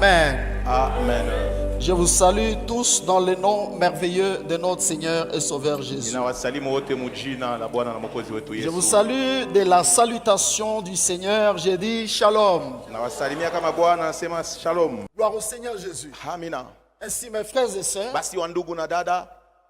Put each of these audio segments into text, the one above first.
Amen. Amen. Je vous salue tous dans le nom merveilleux de notre Seigneur et Sauveur Jésus. Je vous salue de la salutation du Seigneur. J'ai dit Shalom. Gloire au Seigneur Jésus. Amina. Ainsi, mes frères et sœurs, Basi wandugu na dada,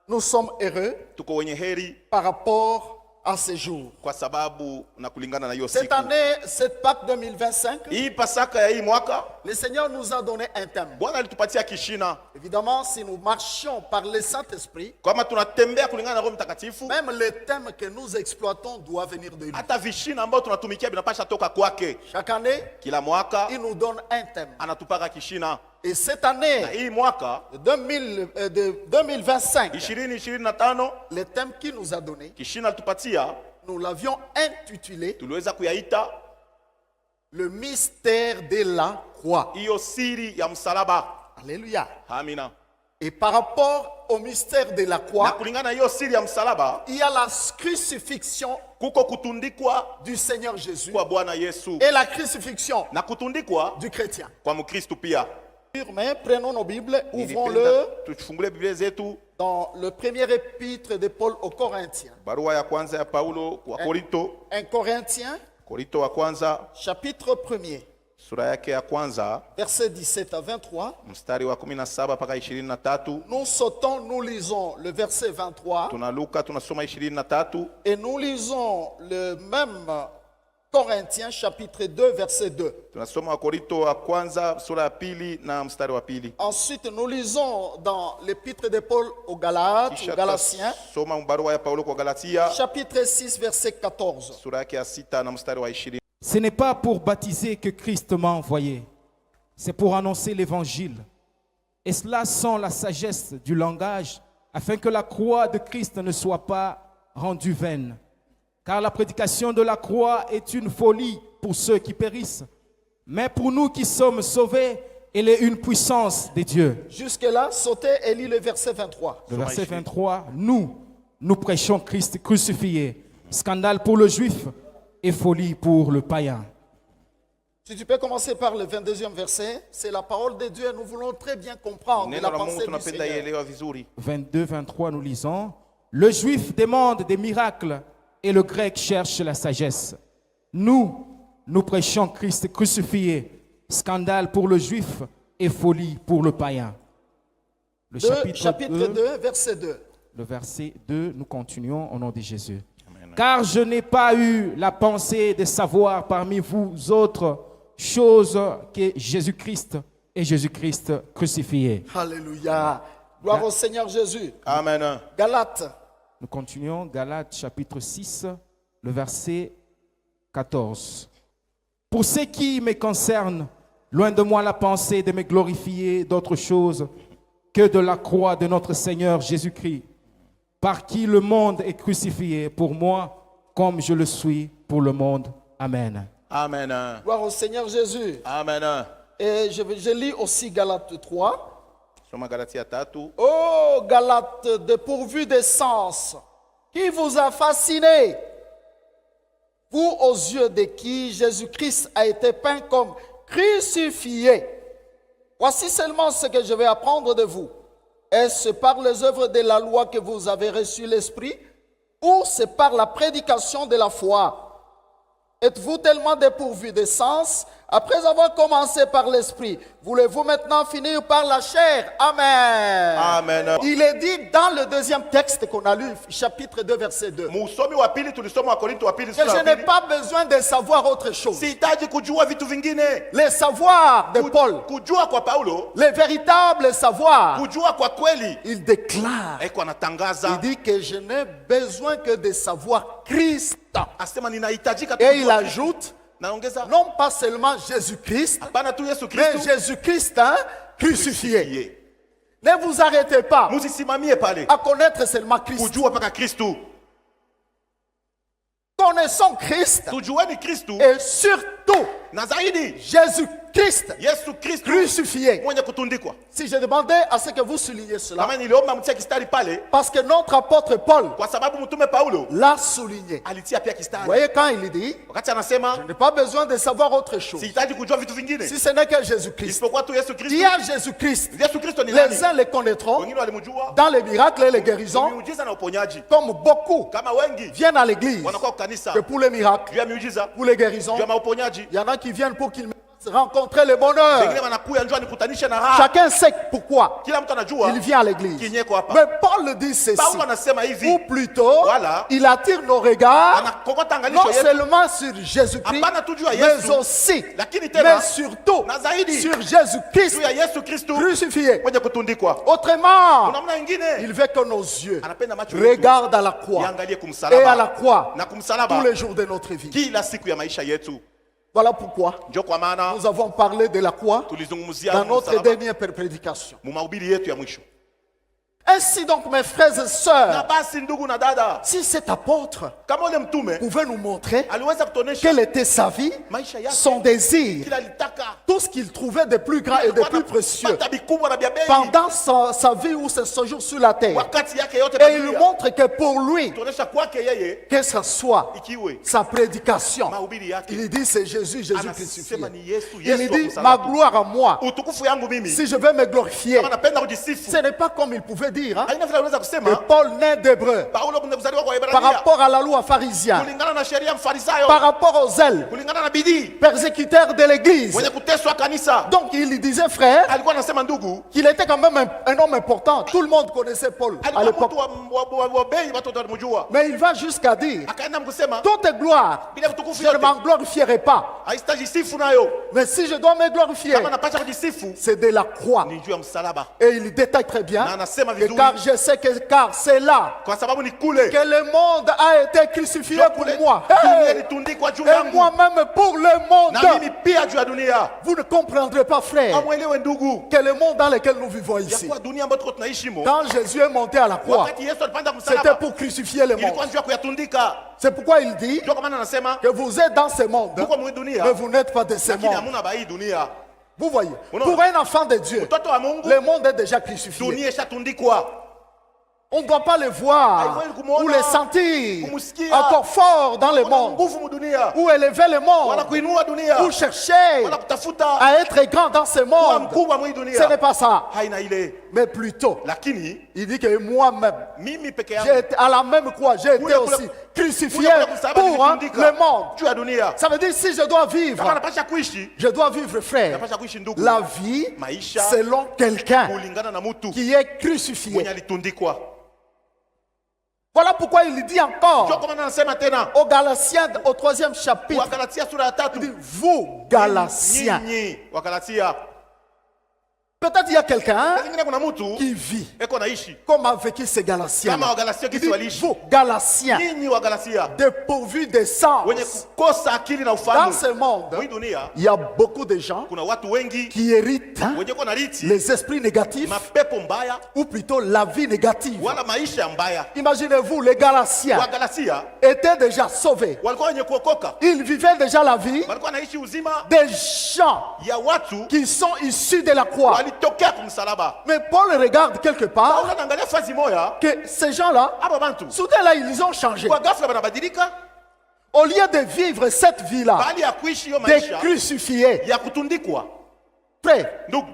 nous sommes heureux tuko wenye heri par rapport à ce jour. kwa sababu na kulingana na hiyo Cette siku. année, cette Pâque 2025, Hii Pasaka ya hii mwaka le Seigneur nous a donné un thème. Bwana alitupatia kishina. Évidemment, si nous marchions par le Saint-Esprit, Kama tunatembea kulingana na Roho Mtakatifu, même les thèmes que nous exploitons doivent venir de lui. hata vishina ambao tunatumikia vinapasha toka kwake. Chaque année, Kila mwaka il nous donne un thème. anatupaka kishina. Et cette Na année hii mwaka de 2025, 2025 le thème qu'il nous a donné, kishina alitupatia, nous l'avions intitulé tuliweza kuyaita le mystère de la croix. hiyo siri ya msalaba. Alléluia. Amina. Et par rapport au mystère de la Na croix, kulingana na hiyo siri ya msalaba, il y a la crucifixion kuko kutundikwa du Seigneur Jésus kwa Bwana Yesu et la crucifixion na kutundikwa du chrétien. kwa Mkristo pia. Mais prenons nos Bibles, Nilipenda ouvrons-le tufungue Biblia zetu, dans le premier épître de Paul aux Corinthiens. barua ya kwanza ya Paulo kwa Korinto, 1 Corinthiens, Korinto wa kwanza chapitre 1er, sura yake ya kwanza versets 17 à 23. mstari wa 17 mpaka 23. Nous sautons, nous lisons le verset 23 Tunaluka tunasoma 23 et nous lisons le même Corinthiens chapitre 2 verset 2. tunasoma wa Korinto wa kwanza sura ya pili na mstari wa pili. Ensuite, nous lisons dans l'épître de Paul aux Galates, aux Galatiens, Soma barua ya Paulo kwa Galatia chapitre 6 verset 14. sura yake ya 6 na mstari wa 20. Ce n'est pas pour baptiser que Christ m'a envoyé, c'est pour annoncer l'évangile. Et cela sans la sagesse du langage, afin que la croix de Christ ne soit pas rendue vaine. Car la prédication de la croix est une folie pour ceux qui périssent, mais pour nous qui sommes sauvés, elle est une puissance de Dieu. Jusque-là, sautez et lis le verset 23. Le verset 23, nous prêchons Christ crucifié, scandale pour le juif et folie pour le païen. Si tu peux commencer par le 22e verset, c'est la parole de Dieu. Nous voulons très bien comprendre Neno la la Mungu pensée du tunapenda Seigneur. ielewa vizuri. 22, 23, nous lisons. Le juif demande des miracles et le grec cherche la sagesse. Nous prêchons Christ crucifié, scandale pour le juif et folie pour le païen. Le Chapitre 2, verset 2. Le verset 2, nous continuons au nom de Jésus. Car je n'ai pas eu la pensée de savoir parmi vous autres choses que Jésus-Christ et Jésus-Christ crucifié. Alléluia. Gloire au Seigneur Jésus. Amen. Galates, Nous continuons, Galates chapitre 6, le verset 14. Pour ce qui me concerne, loin de moi la pensée de me glorifier d'autre chose que de la croix de notre Seigneur Jésus-Christ, par qui le monde est crucifié pour moi, comme je le suis pour le monde. Amen. Amen. gloire au Seigneur Jésus. Amen. Et je lis aussi Galates 3. Soma Galatia 3. Ô Galates dépourvus de sens, qui vous a fasciné, vous aux yeux de qui Jésus-Christ a été peint comme crucifié. Voici seulement ce que je vais apprendre de vous. Est-ce par les œuvres de la loi que vous avez reçu l'Esprit, ou c'est par la prédication de la foi? Êtes-vous tellement dépourvus de sens après avoir commencé par l'Esprit? Voulez-vous maintenant finir par la chair? Amen. Amen. Il est dit dans le deuxième texte qu'on a lu, chapitre 2, verset 2, que Musomi wa pili tulisoma wa Korinto wa pili sura je ya n'ai pili. pas besoin de savoir autre chose. Sihitaji kujua vitu vingine. Le savoir de Paul, Kujua kwa Paulo, le véritable savoir, kujua kwa kweli, il déclare, eko il anatangaza, dit que je n'ai besoin que de savoir Christ. asema ninahitajika tu Et il kujua. ajoute, Naongeza, non pas seulement Jésus-Christ, hapana tu Yesu mais Kristo Jésus-Christ crucifié. crucifié. Ne vous arrêtez pas Musisimamie pale. à connaître seulement Christ. Kujua paka Kristo. Connaissons Christ Tujueni Kristo et surtout na zaidi Jésus Christ Yesu Kristo crucifié. mwenye kutundikwa. Si je demandais à ce que vous souligniez cela, Kama niliomba mtie kistari pale parce que notre apôtre Paul kwa sababu mtume Paulo l'a souligné. alitia pia Vous kistari. voyez, quand il dit, Wakati anasema je n'ai pas besoin de savoir autre chose, sihitaji kujua vitu vingine si ce n'est que Jésus-Christ. isipokuwa tu Yesu Qui Kristo. a Jésus-Christ? Yesu Kristo ni nani? Les uns le connaîtront Wengine walimjua dans les miracles et les guérisons, miujiza na uponyaji. comme beaucoup Kama wengi viennent à l'église wanakuwa kwa kanisa que pour les miracles, juu ya miujiza, pour les guérisons. juu ya mauponyaji. Il y en a qui viennent pour qu'ils rencontrent le bonheur. Wengine wanakuya njoo nikutanishe na raha. Chacun sait pourquoi Kila mtu anajua il vient à l'église. kinyeko hapa. Mais Paul dit ceci, Paulo anasema ou hivi, plutôt, Voilà. il attire nos regards anakokota angalisho non yetu seulement sur Jésus-Christ, hapana tu juu ya mais Yesu, aussi, lakini tena mais surtout na zaidi sur Jésus-Christ juu ya Yesu Kristo crucifié. mwenye kutundikwa. Autrement, Kuna namna nyingine il veut que nos yeux anapenda macho yetu regardent à la croix yaangalie et à la kumsalaba croix na tous kumsalaba les jours de notre vie. kila siku ya maisha yetu. Voilà pourquoi Ndio kwa maana nous avons parlé de la croix tulizungumzia dans notre msalaba dernière prédication. mu mahubiri yetu ya mwisho. Ainsi donc, mes frères et Na sœurs, basi ndugu na dada, si cet apôtre kama ule mtume pouvait nous montrer aliweza kutuonesha quelle était sa vie, maisha yake, son désir, kila alitaka tout ce qu'il trouvait de plus grand et de plus précieux pata vikubwa na vya bei pendant sa vie ou ses séjours sur la terre. wakati yake yote Et il dunia. montre que pour lui, Tuonesha kwake yeye que ce soit ikiwe sa prédication, mahubiri yake il dit c'est Jésus, Jésus crucifié. anasema ni Yesu, Il Yesu wa dit ma msalaba. gloire à moi, Utukufu yangu mimi si je vais me glorifier. kama napenda kujisifu, Ce n'est pas comme il pouvait dire, hein, haina vile anaweza que kusema Paul naît d'hébreu Paulo mzaliwa kwa par Ibrania rapport à la loi pharisienne, kulingana na sheria mfarisayo, par rapport aux zèles kulingana na bidii persécuteurs de l'église. mwenye kuteswa kanisa. Donc il disait, frère, Alikuwa anasema ndugu, qu'il était quand même un homme important. Tout le monde connaissait Paul à alikuwa l'époque. mtu wa bei, watu wote walimjua. Mais il va jusqu'à dire, Akaenda mkusema toute gloire, bila utukufu je ne yote m'en glorifierai pas. haisitaji sifu nayo, Mais si je dois me glorifier, kama napasha kujisifu c'est de la croix. ni juu ya msalaba, Et il détaille très bien, na anasema que vizuri, car je sais que car c'est là kwa sababu ni kule que le monde a été crucifié pour kule moi. dunia Hey! ilitundikwa juu Et yangu moi-même pour le monde. na mimi pia juu ya dunia. Vous ne comprendrez pas, frère, Amwelewe ndugu, que le monde dans lequel nous vivons ya ici, kuwa dunia ambayo tuko tunaishi mo, quand Jésus est monté à la croix, wakati Yesu alipanda c'était msalaba pour crucifier le monde. ilikuwa njuu ya kuyatundika. C'est pourquoi il dit Ndio kwa maana anasema que vous êtes dans ce monde, tuko mwi dunia mais vous n'êtes pas de ce lakini monde. hamuna ba hii dunia. Vous voyez, Unaona? pour un enfant de Dieu, Mtoto wa Mungu le monde est déjà crucifié. dunia ishatundikwa. On ne doit pas le voir ou le sentir encore fort dans le Kuna monde, nguvu mu dunia, ou élever le wala monde, kuinua dunia, ou chercher wala kutafuta à être grand dans ce kuwa monde. mkubwa mwi Ce n'est dunia, pas ça, haina ile. mais plutôt, Lakini il dit que moi-même, mimi peke j'ai yangu été à la même croix, j'ai été Kule- aussi crucifié kule msalaba pour nilitundika le monde. juu ya dunia. Ça veut dire si je dois Kama vivre, napasha kuishi, je dois vivre, frère, napasha kuishi ndugu, la vie maisha selon quelqu'un kulingana na mtu qui est crucifié. mwenye alitundikwa. Voilà pourquoi il dit Ndio encore kwa maana anasema tena aux Galatiens au 3e chapitre, Wagalatia sura ya 3, il dit, vous Galatiens. nyinyi Wagalatia, Peut-être il y a quelqu'un na zingine kuna mtu qui vit eko naishi comme a vécu ces Galatiens. kama Wagalatia Il kisi dit, waliishi. vous Galatiens, Nyinyi Wagalatia dépourvus de sens. wenye kukosa akili na Dans ufahamu, ce monde, hii dunia il y a beaucoup de gens kuna watu wengi qui héritent hein, wenye kona riti les esprits négatifs, mapepo mbaya ou plutôt la vie négative. wala maisha mbaya. Imaginez-vous, les Galatiens Wagalatia étaient déjà sauvés. walikuwa wenye kuokoka, Ils vivaient déjà la vie walikuwa naishi uzima des gens ya watu qui sont issus de la croix. walitokea kumsalaba. Mais Paul regarde quelque part Paulo anaangalia fazi moya, que ces gens-là, aba bantu soudain là, ils ont changé. kwa ghafla banabadilika, Au lieu de vivre cette vie-là, bali ya kuishi hiyo de maisha crucifiés, ya kutundikwa. frère, Ndugu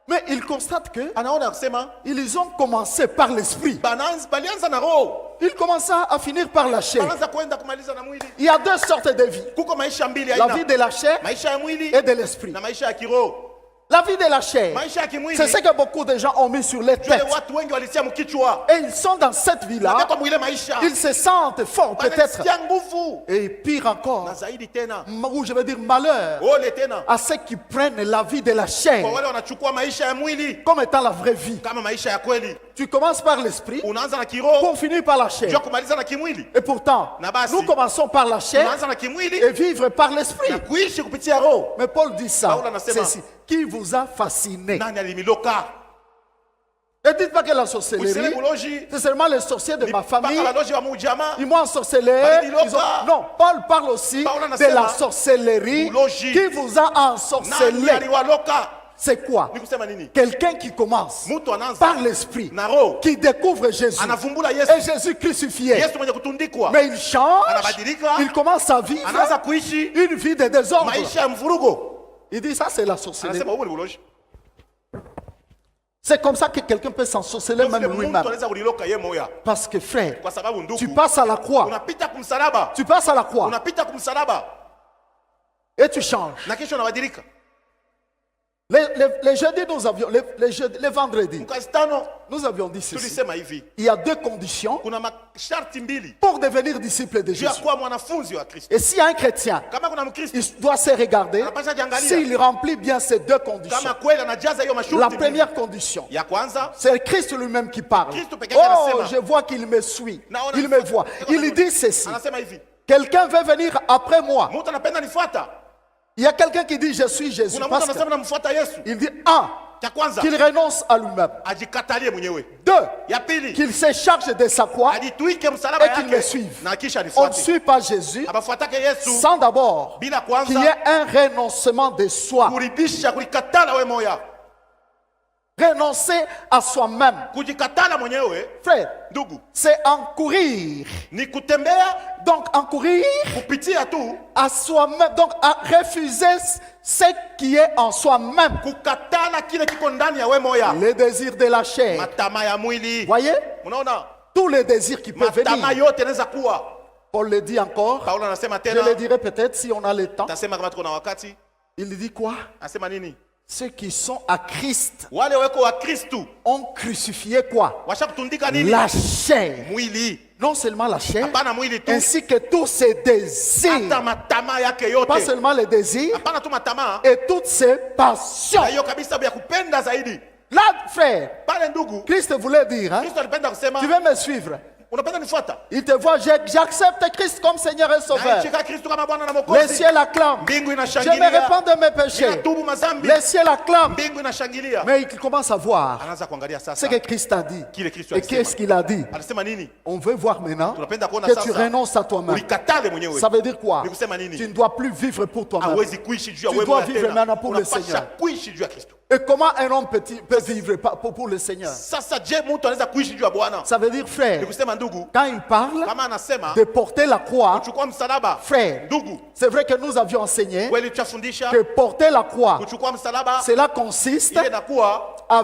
mais ils constatent que anaona kusema ils ont commencé par l'esprit. balianza na roho, Ils commencent à finir par la chair. banaanza kwenda kumaliza na mwili. Il y a deux sortes de vie. Kuko maisha mbili La vie aina, de la chair maisha ya mwili et de l'esprit. na maisha ya kiroho. La vie de la chair, Maisha ya kimwili c'est ce que beaucoup de gens ont mis sur les ndio têtes. watu wengi walitia mkichwa, Et ils sont dans cette na vie-là, kwa mwile maisha ils se sentent forts peut-être. banasikia nguvu, Et pire na encore, zaidi tena ou je veux dire malheur, ole tena à ceux qui prennent la vie de la chair kwa wale wanachukua maisha ya mwili comme étant la vraie vie. kama maisha ya kweli. Tu commences par l'esprit Unaanza na kiroho pour finir par la ndio chair. kumaliza na kimwili, Et pourtant, Na basi. nous commençons par la chair unaanza na kimwili et vivre par l'esprit. na kuishi kupitia roho. Mais Paul dit ça, Paulo anasema, ceci, qui vous a fasciné. Nani alimiloka? Ne dites pas que la Usiseme sorcellerie, buloji. c'est seulement les sorciers de ma famille. Mpaka baloji wa mujama. Ils m'ont ensorcelé. Ils ont- Non, Paul parle aussi Paul de anasema, la sorcellerie buloji. qui vous a Nani ensorcelé. aliwaloka? C'est quoi? Ni kusema nini? Quelqu'un qui commence Mtu anaanza par l'esprit, na roho. qui découvre Jésus Anavumbula Yesu. et Jésus crucifié. Yesu mwenye kutundikwa. Mais il change, Anabadilika. il commence à vivre Anaanza kuishi une vie de désordre. maisha ya mvurugo. Il dit ça c'est la sorcellerie. Anasema huo ni buloji. C'est comme ça que quelqu'un peut s'ensorceler Ndio même mtu lui-même. anaweza kuliloka yeye moya. Parce que frère, Kwa sababu tu ndugu, passes à la croix. unapita kumsalaba. Tu passes à la croix Unapita kumsalaba et tu changes. na kesho unabadilika. Les jeudis, nous avions, les vendredis, Mkazi tano nous avions dit ceci. tulisema hivi. Il y a deux conditions Kuna masharti mbili pour devenir disciple de juu ya Jésus. kuwa mwanafunzi wa Kristo. Et s'il y a un chrétien, Kama kuna Mkristo il doit se regarder anapasha jiangalia s'il remplit bien ces deux conditions. kama kweli anajaza hiyo La masharti mbili. première condition, Ya kwanza, c'est Christ lui-même qui parle. Christ peke yake Oh, anasema. je vois qu'il me suit. Naona Il me voit. Il dit ceci. anasema hivi. Quelqu'un veut venir après moi. Mtu anapenda nifuata. Il y a quelqu'un qui dit je suis Jésus. Kuna mtu Parce que anasema namfuata Yesu. il dit un, Cha kwanza, qu'il renonce à lui-même. ajikatalie mwenyewe. Deux, Ya pili, qu'il se charge de sa croix ajitwike msalaba et qu'il me yake suive. na kisha On ne nifuate. suit pas Jésus Abafuatake Yesu sans d'abord bila qu'il y kwanza ait un renoncement de soi. kuribisha kulikatala we moya. Renoncer à soi-même. Kujikatala mwenyewe Frère, ndugu c'est encourir. ni kutembea Donc encourir kupitia tu à soi-même. Donc à refuser ce qui est en soi-même. kukatala kile kiko ndani ya we moya. Les désirs de la chair. Matama ya mwili. Voyez? Unaona? Tous les désirs qui peuvent Matama venir. yote yanaweza kuwa. Paul le dit encore. Paulo anasema Je tena, le dirai peut-être si on a le temps. tasema kama tuko na wakati. Il dit quoi? Anasema nini? Ceux qui sont à Christ Wale weko wa Kristu ont crucifié quoi? washakutundika nini? La chair. Mwili. Non seulement la chair, Hapana mwili tu, ainsi que tous ses désirs. hata matama yake Pas yote. seulement les désirs, Hapana tu matama, et toutes ses passions. na hiyo kabisa ya kupenda zaidi. Là, frère, Pale ndugu, Christ voulait dire, hein, Kristo alipenda kusema, tu veux me suivre? unapenda nifuata? Il te voit, j'accepte Christ comme Seigneur et Sauveur. Naishika Kristo kama Bwana na Les Mwokozi. cieux acclament. Mbingu Je me inashangilia. répands de mes péchés. Ninatubu mazambi. Les cieux acclament. Mbingu inashangilia. Mais il commence à voir Anaanza kuangalia ce sasa que Christ a dit. kile Kristo Et alisema. qu'est-ce qu'il a dit? Anasema nini? On veut voir maintenant Tunapenda kuona que tu sasa renonces à toi-même. ulikatale mwenyewe. Ça veut dire quoi? Ni kusema nini? Tu ne dois plus vivre pour toi-même. Hawezi kuishi juu ya Tu wewe dois moya vivre tena. maintenant pour le Unapasha Seigneur. kuishi juu ya Kristo. Et comment un homme peut vivre pour le Seigneur? Sasa je, mtu anaweza kuishi juu ya Bwana? Ça veut dire, frère, Ni kusema ndugu, quand il parle kama anasema de porter la croix, kuchukua msalaba, frère, ndugu, c'est vrai que nous avions enseigné kweli tutafundisha que porter la croix, kuchukua msalaba, cela consiste ile inakuwa à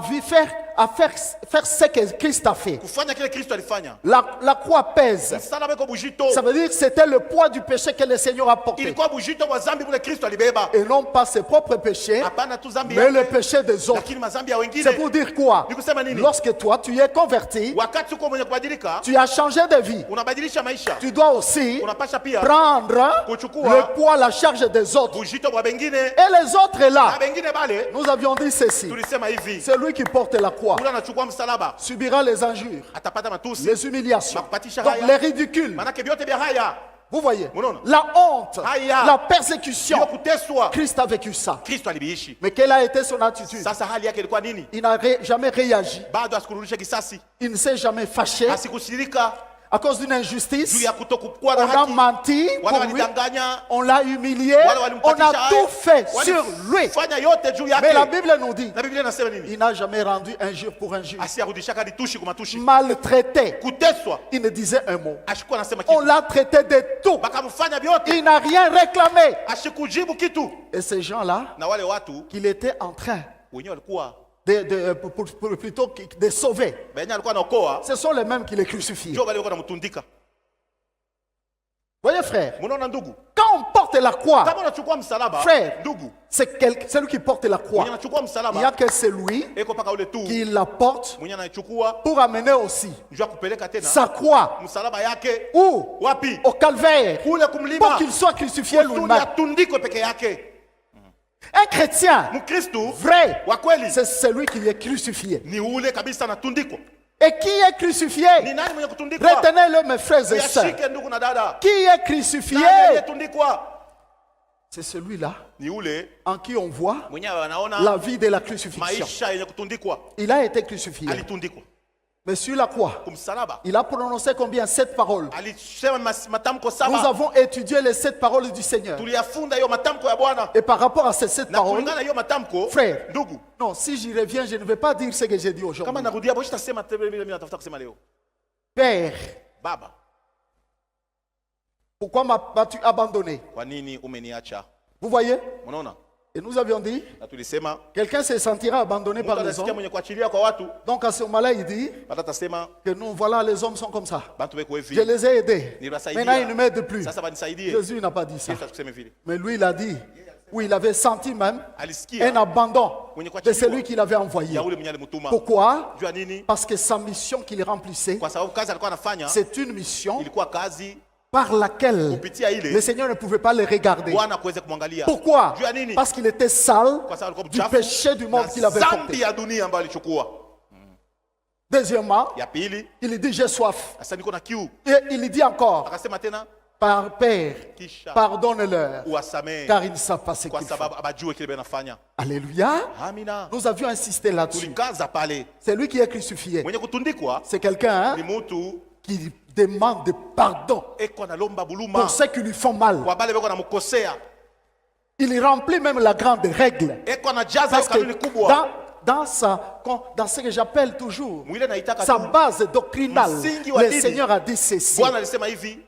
faire ce que Christ a fait. kufanya kile Kristo alifanya. La croix pèse. Msalaba iko bujito, Ça veut dire que c'était le poids du péché que le Seigneur a porté. ilikuwa bujito kwa zambi bule Kristo alibeba. Et non pas ses propres péchés, Hapana tu zambi mais le yake, péché des autres. lakini mazambi ya C'est wengine. pour dire quoi? Ni kusema nini? Lorsque toi, tu es converti, Wakati uko mwenye kubadilika, tu as changé de vie. unabadilisha maisha. Tu dois aussi Unapasha pia prendre kuchukua le poids, la charge des autres. bujito kwa bengine, Et les autres na là, bengine bale nous avions dit ceci. tulisema hivi, Celui qui porte la croix ule anachukua msalaba subira les injures, atapata matusi, les humiliations, makupatisha donc haya. les ridicules. Manake vyote vya haya Vous voyez, Unaona? la honte, Haya. la persécution. sio kuteswa. Christ a vécu ça. Kristo alibiishi. Mais quelle a été son attitude? Sasa hali yake ilikuwa nini? Il n'a jamais réagi. Bado asikurudisha kisasi, Il ne s'est jamais fâché asikushirika à cause d'une juu injustice. ya kutokuwa On na a haki. menti Wale pour lui. walidanganya, On l'a humilié. wale On walimpatisha a haya, tout fait sur lui. walifanya yote juu Mais la yake. Bible nous dit, Na Biblia inasema nini? il n'a jamais rendu injure pour injure. Asiyarudisha kadi tushi kwa matushi. Maltraité. Kuteswa, Il ne disait un mot. ashikuwa anasema On kitu. l'a traité de tout. Bakamfanya vyote, Il n'a rien réclamé. ashikujibu kitu. Et ces gens-là, Na wale watu qu'il était en train wenyewe walikuwa plutôt de sauver, benye alikuwa anaokoa, ce sont les mêmes qui les crucifient. ndio wale walikuwa wanamtundika. Voyez frère, Munaona ndugu, quand on porte la croix, kama unachukua msalaba, Frère. ndugu, c'est celui qui porte la croix. mwenye anachukua Il n'y a msalaba que celui eko paka ule tu qui la porte mwenye anachukua pour amener aussi njoo kupeleka tena sa croix msalaba yake ou wapi? au calvaire Kule pour kumlima, qu'il soit crucifié kusudi lui-même. atundikwe peke yake. Un chrétien Mkristu vrai, wa kweli c'est celui qui est crucifié. ni ule kabisa anatundikwa. Et qui est crucifié? Ni nani mwenye kutundikwa? Retenez-le, mes frères et sœurs. Yashike ndugu na dada, Qui est crucifié? nani aliyetundikwa? C'est celui-là ni ule en qui on voit mwenye anaona la vie de la crucifixion. maisha yenye kutundikwa, Il a été crucifié. alitundikwa Mais sur la croix, kumsalaba, il a prononcé combien? 7 paroles. alisema matamko Nous saba. avons étudié les 7 paroles du Seigneur. Tuliyafunda hiyo matamko ya Bwana, Et par rapport à ces 7 na paroles, kulingana na hiyo matamko, frère, ndugu, non, si j'y reviens, je ne vais pas dire ce que j'ai dit kama aujourd'hui. narudia hapo sitasema tena vile mimi natafuta kusema leo. Père, Baba, pourquoi m'as-tu abandonné? kwa nini umeniacha? Vous voyez? Unaona? Et nous avions dit, Na tulisema quelqu'un se sentira abandonné mtu par les atasikia hommes. mwenye kuachilia kwa watu, Donc à ce moment-là, il dit hata atasema que nous, voilà, les hommes sont comme ça. bantu beko Je hivi, les ai aidés. niliwasaidia. Maintenant, ils ne m'aident plus. Sasa banisaidie. Jésus n'a pas dit ça. Yesu atuseme vile. Mais lui, il a dit, oui, il avait senti même un Alisikia abandon mwenye de kuachiliwa celui qu'il avait envoyé. ya ule mwenye alimtuma. Pourquoi? Jua nini? Parce que sa mission qu'il remplissait, Kwa sababu kazi alikuwa anafanya c'est une mission ilikuwa kazi par laquelle kupitia le ile Seigneur ne pouvait pas les regarder. Bwana kuweza kumwangalia. Pourquoi? Jua nini? Parce qu'il était sale Kwa sababu alikuwa du mchafu péché du monde na qu'il avait dhambi porté. ya dunia ambayo alichukua. Deuxièmement, Ya pili, il dit j'ai soif. sasa niko na kiu. Et il dit encore, Akasema tena par Père, kisha pardonne-leur, uwasamehe car ils ne savent pas ce kwa qu'ils font. sababu abajue kile banafanya. Alléluia. Amina. Nous avions insisté là-dessus. Tulikaza pale. C'est lui qui est crucifié. Mwenye kutundikwa C'est quelqu'un ni mtu qui demande pardon eko analomba buluma pour ceux qui lui font mal. kwa bale beko namukosea. Il remplit même la grande règle. Eko anajaza Parce hiyo kanuni que kubwa. dans ce que j'appelle toujours Mwile naitaka sa tu. base doctrinale, Msingi wa le dini. Seigneur a dit ceci. Bwana alisema hivi,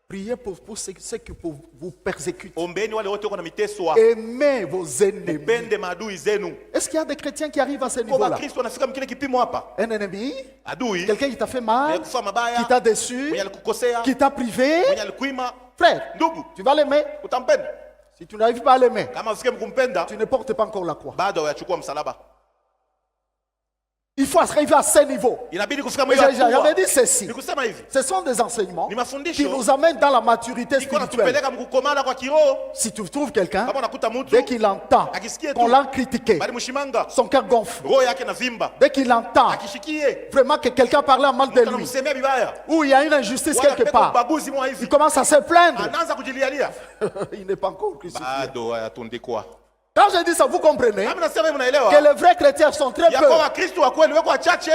Priez pour ceux qui vous persécutent. ombeni wale wote wako na miteswa. Aimez vos ennemis. Pende maadui zenu. Est-ce qu'il y a des chrétiens qui arrivent à ce Kwa niveau-là? Wakristo wanafika mkile kipimo hapa. Un ennemi, Adui quelqu'un qui t'a fait mwenye mal, kufa mabaya, qui t'a déçu, mwenye alikukosea, qui t'a privé. mwenye alikuima, Frère, ndugu, tu vas l'aimer. utampenda. Si tu n'arrives pas à l'aimer, Kama ufike mkumpenda, tu ne portes pas encore la croix. bado huyachukua msalaba. Il faut arriver à ce niveau. Inabidi kufika Mais mwisho j'avais hatua. dit ceci. Ni kusema hivi, Ce sont des enseignements ni mafundisho qui nous amènent dans la maturité iko spirituelle. natupeleka mkukomana kwa kiroho. Si tu trouves quelqu'un, Kama unakuta mtu dès qu'il entend akisikie qu'on tu l'a critiqué, bali mshimanga, son cœur gonfle. roho yake na vimba, Dès qu'il entend akishikie vraiment que quelqu'un parlait mal de lui, anamsemea vibaya, ou il y a une injustice wala quelque peko part, ubaguzi mwa il hivi, commence à se plaindre. anaanza kujilialia, Il n'est pas encore crucifié. bado hayatundikwa. Quand je dis ça, vous comprenez Kama nasema hivi, que unaelewa les vrais chrétiens sont très ya peu. kwa Wakristo wa kweli weko wachache,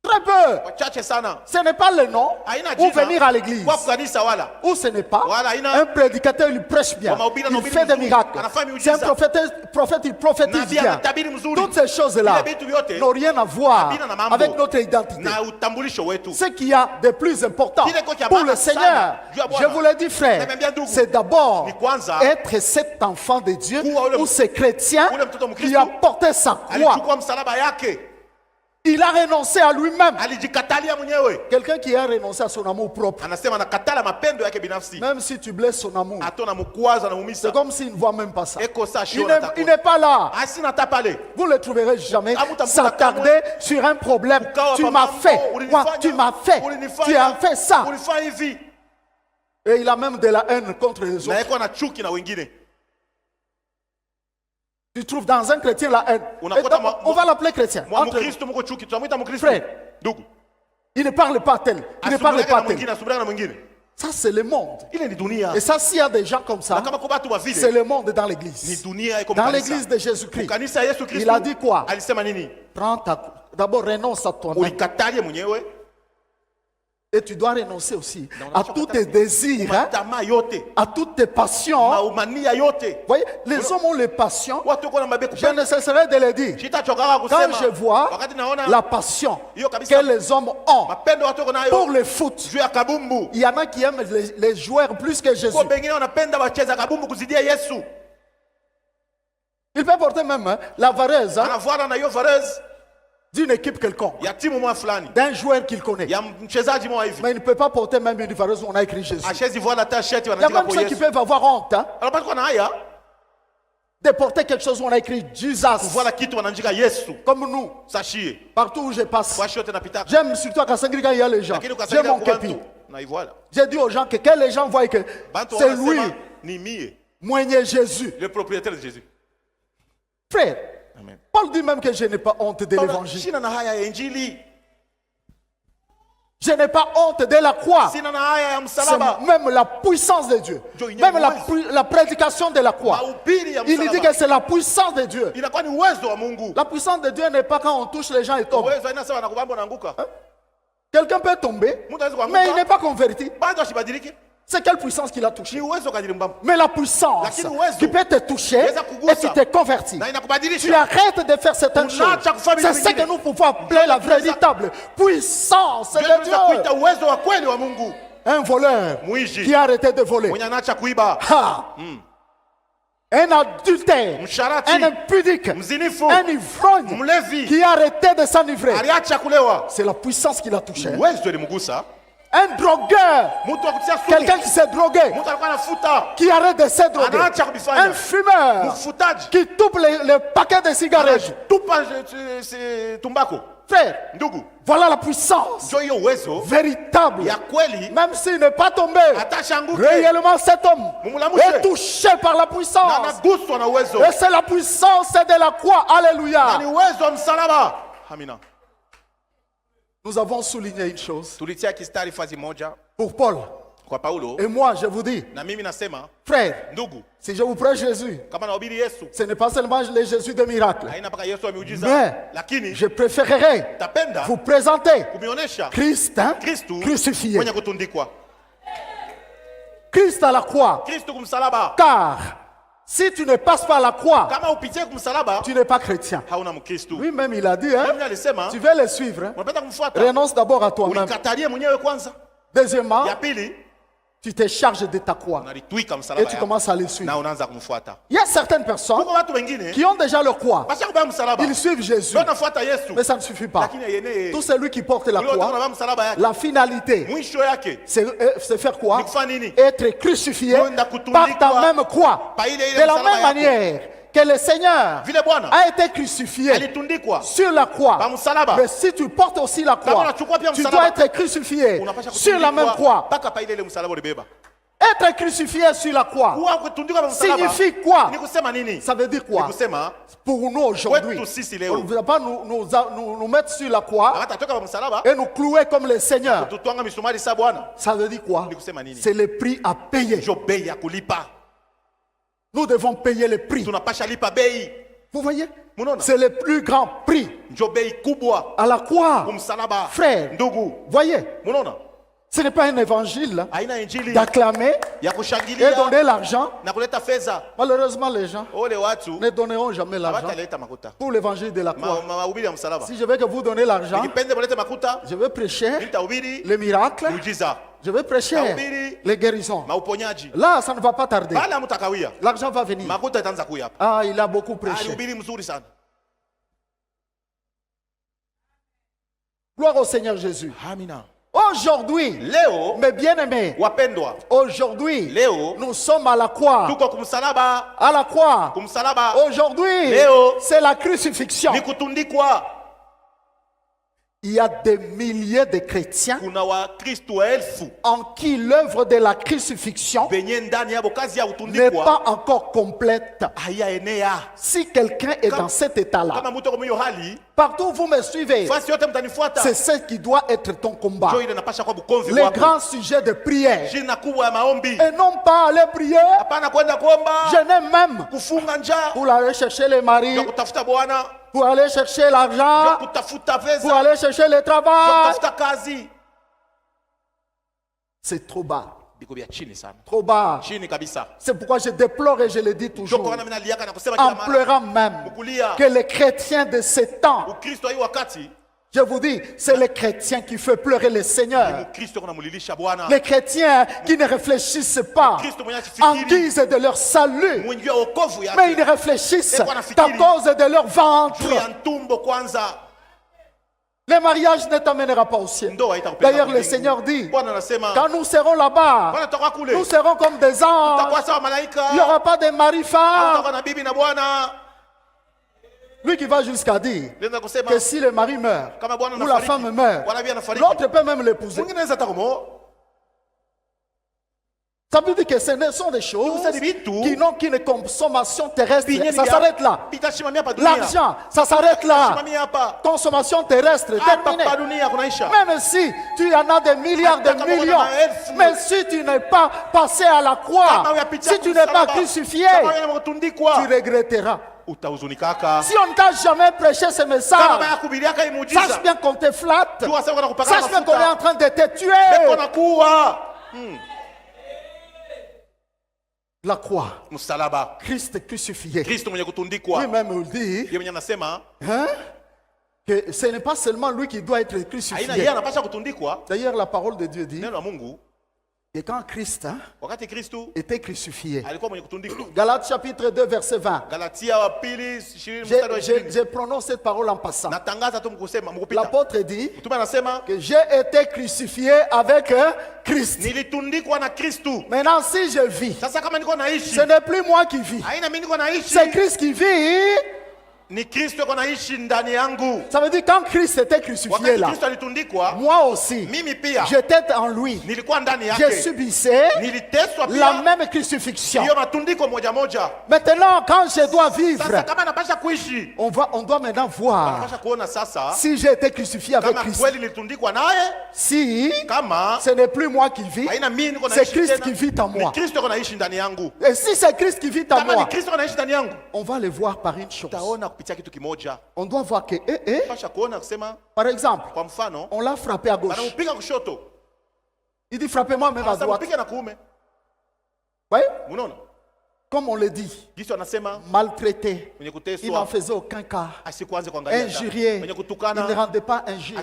Très peu. wachache sana. Ce n'est pas le nom Haina ou jina venir à l'église. kwa kanisa wala Ou ce n'est pas Voilà, il a- un prédicateur, il prêche bien. Kwa mahubiri Il anahubiri fait des mzuri. miracles. Anafanya C'est un miujiza. prophète, il prophétise nabii bien. anatabiri mzuri. Toutes ces choses-là Vile vitu vyote n'ont rien à voir havina na mambo avec notre identité. na utambulisho wetu. Ce qu'il y a de plus important Kile kwa kia pour maana le Seigneur, sana, juu ya je Bwana. vous le dis frère, Naambia ndugu, c'est d'abord ni kwanza être cet enfant de Dieu kuwa ule ou ce chrétien ule mtoto qui Mkristo a porté sa croix. alichukua msalaba yake, Il a renoncé à lui-même. alijikatalia mwenyewe. Quelqu'un qui a renoncé à son amour propre, Anasema anakatala mapendo yake binafsi, même si tu blesses son amour, atona mkwaza na c'est mumisa comme s'il ne voit même pas ça. eko sa Il shio n'est- il n'est pas là. asina tapale. Vous ne le trouverez jamais Amutamkuta s'attarder sur un problème. Ukawa Tu pa m'as mambo, fait, ulinifanya, quoi, tu m'as fait, ulinifanya, tu as fait ça. ulifanya hivi, Et il a même de la haine contre les na autres. eko na chuki na wengine. Tu trouves dans un chrétien la haine. Unakuta Et donc, ma- on va l'appeler chrétien. Mwa Entre- Mkristo mko chuki, tunamwita Mkristo. Frère. Ndugu, Il ne parle pas tel. Il ne parle asubiriane pas na tel. mwingine, asubiriane na mwingine. Ça, c'est le monde. Ile ni dunia. Et ça, s'il y a des gens comme Na ça, kama kwa watu wa c'est vile le monde dans ni l'église. dunia iko Dans mkanisa. l'église de Jésus-Christ, Kanisa ya Yesu Kristo. il a dit quoi? Alisema nini? D'abord, renonce à toi-même. Ulikatalie mwenyewe Et tu dois renoncer aussi Na à unaacha tous kukatalia tes désirs, hein, tamaa yote, à toutes tes passions. maumania yote. Vous voyez, les hommes ont les passions. Watu wako na mabeku. Je ne cesserai de le dire. Sitachoka Quand kusema. je vois Wakati naona la passion hiyo kabisa que les hommes ont mapendo watu wako nayo pour le foot, juu ya kabumbu. il y en a qui aiment les joueurs plus que Jésus. Kwa bengine wanapenda wacheza kabumbu kuzidia Yesu. Il peut porter même hein, la vareuse hein, Anavuana na hiyo varese d'une équipe quelconque, ya timu mwa fulani, d'un joueur qu'il connaît. ya mchezaji mwa hivi. Mais il ne peut pas porter même une vareuse où on a écrit Jésus. Ashezi vuana ta sheti Il y a wanaandika même kwa ceux qui Yesu. peuvent avoir honte hein, Anapata kwa na haya de porter quelque chose où on a écrit Jesus. kuvuana kitu wanaandika Yesu. Comme nous, Sashie. partout où je passe. Kwa shote napita. J'aime surtout à Kassangri quand il y a les gens. Lakini J'ai ukasaidia mon kwa képi. bantu na ivoila. J'ai dit aux gens que les gens voient que Bantu c'est lui, wanasema ni mie, moigné Jésus. le propriétaire de Jésus. Frère, Amen. Paul dit même que je n'ai pas honte de l'évangile. Shina na haya ya injili. Je n'ai pas honte de la croix. sina na haya ya C'est msalaba. même la puissance de Dieu. Même la prédication de la croix. Mahubiri ya Il dit que msalaba c'est la puissance de Dieu. inakuwa ni uwezo wa Mungu. La puissance de Dieu n'est pas quand on touche les gens et tombe. Uwezo haina sawa na kubamba unaanguka. Quelqu'un peut tomber, Mtu hawezi mais il kuanguka. n'est pas converti. Bado asibadilike. C'est quelle puissance qu'il a touché? Ni uwezo kadiri mbamba. Mais la puissance Lakini uwezo qui peut te toucher inaweza et kugusa qui te convertit. Na Tu inakubadilisha. arrêtes de faire certaines choses. Unaacha kufanya vitu C'est ce que vingine. nous pouvons appeler la véritable puissance Ndio de tunaweza kuita Dieu. uwezo wa kweli wa Mungu. Un voleur Mwizi qui a arrêté de voler. mwenye anaacha kuiba, Ha! Un adultère, msharati, un impudique, mzinifu, un ivrogne mlevi qui a arrêté de s'enivrer. aliacha kulewa. C'est la puissance qui l'a touché. Uwezo ilimgusa. Un drogueur, Mtu wa kutia sumu, quelqu'un qui s'est drogué, mtu alikuwa anafuta, qui arrête de se droguer. anaacha kuvifanya. Un fumeur Mfutaji qui toupe les paquets de cigarettes. tupa tumbako. Frère, Ndugu, voilà la puissance ndio hiyo uwezo véritable. ya kweli. Même s'il n'est pas tombé, Atashanguke réellement cet homme Mumulamushe. est touché par la na puissance. anaguswa na uwezo Et c'est la puissance de la croix. na Alléluia. ni uwezo wa msalaba. Amina. Nous avons souligné une chose. Tulitia kistari fazi moja Pour Paul kwa Paulo, et moi, je vous dis, na mimi nasema frère, ndugu, si je vous prêche Jésus, kama nahubiri Yesu ce n'est pas seulement le Jésus de miracle. haina mpaka Yesu wa miujiza, Mais lakini je préférerais tapenda vous présenter kumionyesha Christ hein, Kristu crucifié. mwenye kutundikwa, Christ à la croix. Kristu kumsalaba. Car si tu ne passes pas la croix, Kama upitie kumsalaba tu n'es pas chrétien. hauna Mkristu. Lui-même, il a dit, hein, Mimi alisema tu veux le suivre, hein, unapenda kumfuata, renonce d'abord à toi-même. ulikatalie mwenyewe kwanza. Deuxièmement, Ya pili tu te charges de ta croix unalitwika et msalaba tu yako commences à le suivre. na unaanza kumfuata. Il y a certaines personnes Huko watu wengine qui ont déjà leur croix. basi kubeba msalaba Ils suivent Jésus, ndio nafuata Yesu, mais ça ne suffit pas. lakini yeye Tout celui qui porte la yule croix, unabeba msalaba yake, la finalité, mwisho yake c'est faire quoi? ni kufanya nini? Être crucifié Kwenda par kutundikwa ta même croix. pa ile ile De la msalaba même yako. manière que le Seigneur Vile Bwana a été crucifié alitundikwa sur la croix. pa msalaba, Mais si tu portes aussi la Kama croix, unachukua pia tu msalaba, dois être crucifié unapasha sur la même kutundikwa croix. mpaka pa ile ile msalaba ulibeba. Être crucifié sur la croix Kuwa kutundikwa pa msalaba signifie quoi? ni kusema nini? Ça veut dire Ni quoi? kusema Pour nous aujourd'hui, kwetu sisi on leo ne va pas nous mettre sur la croix hawatatoka pa msalaba et nous clouer comme le Seigneur. tutwanga misumari sa Bwana, Ça veut dire quoi? ni kusema nini? C'est le prix à payer. Ndio bei ya kulipa, Nous devons payer le prix. tunapasha lipa bei. Vous voyez? Munaona? C'est le plus grand prix Ndio bei kubwa à la croix. kumsalaba. Frère, Ndugu, voyez, munaona ce n'est pas un évangile aina injili d'acclamer ya et kushangilia donner l'argent. na kuleta fedha. Malheureusement, les gens Ole watu ne donneront jamais l'argent hawataleta makuta pour l'évangile de la croix. mahubiri ya msalaba. Si je veux que vous donnez l'argent, Nikipende mulete makuta, je vais prêcher nitahubiri les miracles, miujiza, je vais prêcher Mahubiri. les guérisons. mauponyaji. Là, ça ne va pas tarder. Bala mtakawia, L'argent va venir. makuta itaanza kuya hapa. Ah, il a beaucoup prêché. Alihubiri mzuri sana. Gloire au Seigneur Jésus. Amina. Aujourd'hui, Leo mes bien-aimés, wapendwa, aujourd'hui, leo nous sommes à la croix. tuko kumsalaba, À la croix. kumsalaba Aujourd'hui, Léo. c'est la crucifixion. ni kutundikwa. Il y a des milliers de chrétiens Kuna Wakristo elfu en qui l'œuvre de la crucifixion benye ndani yabo kazi ya n'est kutundikwa pas encore complète. haiyaenea. Si quelqu'un est dans cet état-là, Kama mtu kama hiyo hali, partout où vous me suivez, fasi yote mtanifuata. c'est ce qui doit être ton combat. Ndio ile napasha kwa bukonzi Les wako. grands sujets de prière. Jina kubwa ya maombi. Et non pas aller prier, Hapana kwenda kuomba, jeûner même kufunga njaa, pour aller chercher les maris, ndio kutafuta Bwana, pour aller chercher ndio l'argent, kutafuta pour pesa, aller chercher le ndio travail. kutafuta kazi. C'est trop bas. Biko vya chini sana. Trop bas. Chini kabisa. C'est pourquoi je déplore et je le dis Ndio toujours, kwa mimi naliaka na kusema en kila mara. pleurant même, Mukulia. que les chrétiens de ce temps, Ukristo hii wakati je vous dis, c'est les chrétiens qui font pleurer le Seigneur. Mkristo kuna mulilisha Bwana. Les chrétiens qui ne réfléchissent pas Mkristo mwenye en asifikiri guise de leur salut, mwingi wa wokovu mais ils yake. réfléchissent Et qu'on a fikiri. à cause de leur ventre. Juu ya ntumbo kwanza. Le mariage ne t'amènera pas au ciel. Ndoa itakupeleka D'ailleurs, le mbinguni. Seigneur dit, Bwana anasema quand nous serons là-bas, Bwana tutakuwa kule. nous serons comme des anges. Tutakuwa sawa malaika. Il n'y aura pas de mari-femme. Tutakuwa na bibi na bwana. Lui qui va jusqu'à dire Ndio kusema que si le mari meurt kama bwana ou la femme anafariki, meurt, bwana pia anafariki. l'autre peut même l'épouser. Mwingine anaweza takomo. Ça veut dire que ce sont des choses qui n'ont qu'une consommation terrestre. Ça s'arrête là. L'argent, ça s'arrête là. Consommation terrestre, terminée. Même si tu en as des milliards de millions, mais si tu n'es pas passé à la croix, si tu n'es pas crucifié, tu regretteras. Si on ne t'a jamais prêché ce message, sache bien qu'on te flatte, sache bien qu'on est en train de te tuer. La croix, Christ crucifié. Lui-même le dit que ce n'est pas seulement lui qui doit être crucifié. D'ailleurs, la parole de Dieu dit que quand Christ était crucifié, Galates chapitre 2 verset 20, je prononce cette parole en passant. L'apôtre dit que j'ai été crucifié avec Christ. Maintenant si je vis, ce n'est plus moi qui vis, c'est Christ qui vit. Ça veut dire quand Christ était crucifié là, moi aussi j'étais en lui, je subissais la même crucifixion. Maintenant quand je dois vivre, on doit maintenant voir si j'ai été crucifié avec Christ, si ce n'est plus moi qui vis, c'est Christ qui vit en moi. Et si c'est Christ qui vit en moi, on va le voir par une chose. On doit voir que, par exemple, on l'a frappé à gauche. Il dit frappez-moi même à droite. Oui? Comme on le dit, maltraité, il n'en faisait aucun cas, injurié, il ne rendait pas injure,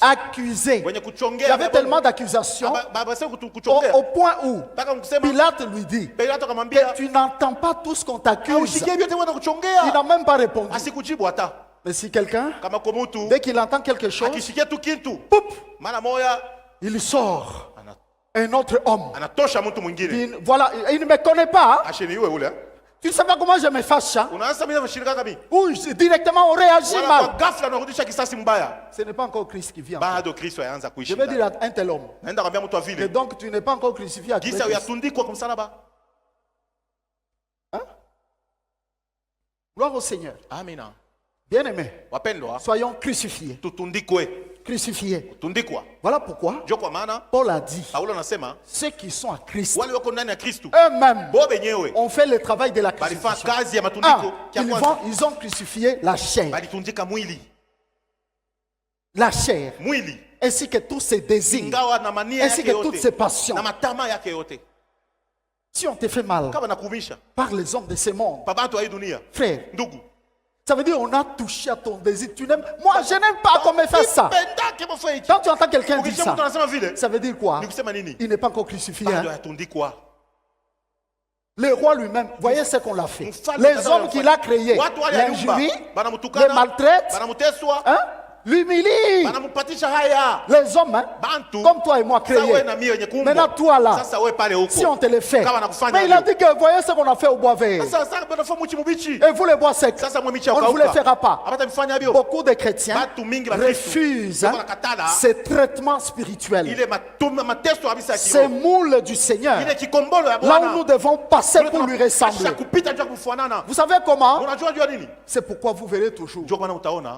accusé. Il y avait tellement d'accusations au point où Pilate lui dit que tu n'entends pas tout ce qu'on t'accuse. Il n'a même pas répondu. Mais si quelqu'un, dès qu'il entend quelque chose, poup, il sort. Un autre homme. Voilà, il ne me connaît pas. Tu ne sais pas comment je me fâche. Ou directement on réagit mal. Ce n'est pas encore Christ qui vient. Je vais dire à un tel homme. Et donc tu n'es pas encore crucifié à Christ. Hein? Gloire au Seigneur. Bien aimé. Soyons crucifiés. Crucifiés. Voilà pourquoi Paul a dit ceux qui sont à Christ eux-mêmes ont fait le travail de la crucifixion. Ils ont crucifié la chair. La chair. Ainsi que tous ses désirs. Ainsi que toutes ses passions. Si on te fait mal par les hommes de ce monde, frère, ça veut dire on a touché à ton désir. Tu n'aimes. Moi, je n'aime pas qu'on me fasse ça. Quand tu entends quelqu'un dire ça, ça veut dire quoi? Il n'est pas encore crucifié. Hein? Le roi lui-même, voyez ce qu'on l'a fait. Les hommes qu'il a créés, l'injurie, les maltraitent, hein? L'humilie. Les hommes, hein? Comme toi et moi créés. Maintenant toi là, si on te le fait. Mais il a dit que voyez ce qu'on a fait au bois vert. Et vous les bois secs, on ne vous les fera pas. Beaucoup de chrétiens refusent ces traitements spirituels, ces moules du Seigneur, là où nous devons passer pour lui ressembler. Vous savez comment? C'est pourquoi vous verrez toujours,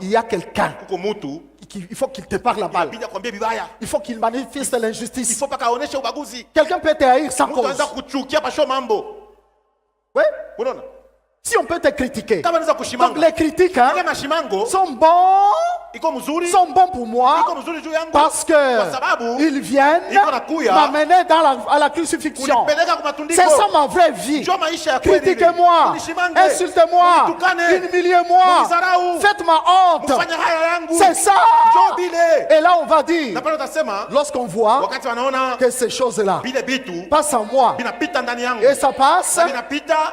il y a quelqu'un, il faut qu'il te parle la balle. Il faut qu'il manifeste l'injustice. Quelqu'un peut te haïr sans cause. Oui? Si on peut te critiquer. Donc les critiques hein, sont bons pour moi parce qu'ils viennent m'amener à la crucifixion. C'est ça ma vraie vie. Critiquez-moi, insultez-moi, humiliez-moi, faites-moi honte. C'est ça. Et là on va dire, lorsqu'on voit que ces choses-là passent en moi et ça passe,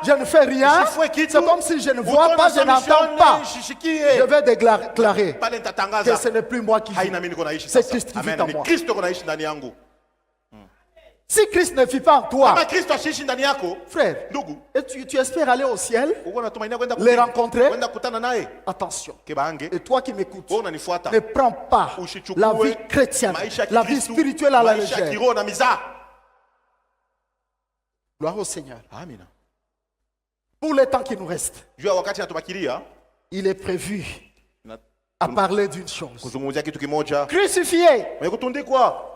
je ne fais rien. C'est comme si je ne vois pas, je n'entends pas. Je vais déclarer que ce n'est plus moi qui vis. C'est Christ qui vit en moi. Si Christ ne vit pas en toi, frère, et tu espères aller au ciel, les rencontrer, attention. Et toi qui m'écoutes, ne prends pas la vie chrétienne, la vie spirituelle à la légère. Gloire au Seigneur. Amina. Pour le temps qui nous reste, Juu ya wakati natubakilia il est prévu na à parler d'une chose. kuzungumzia kitu kimoja. Crucifié, Mwenye kutundikwa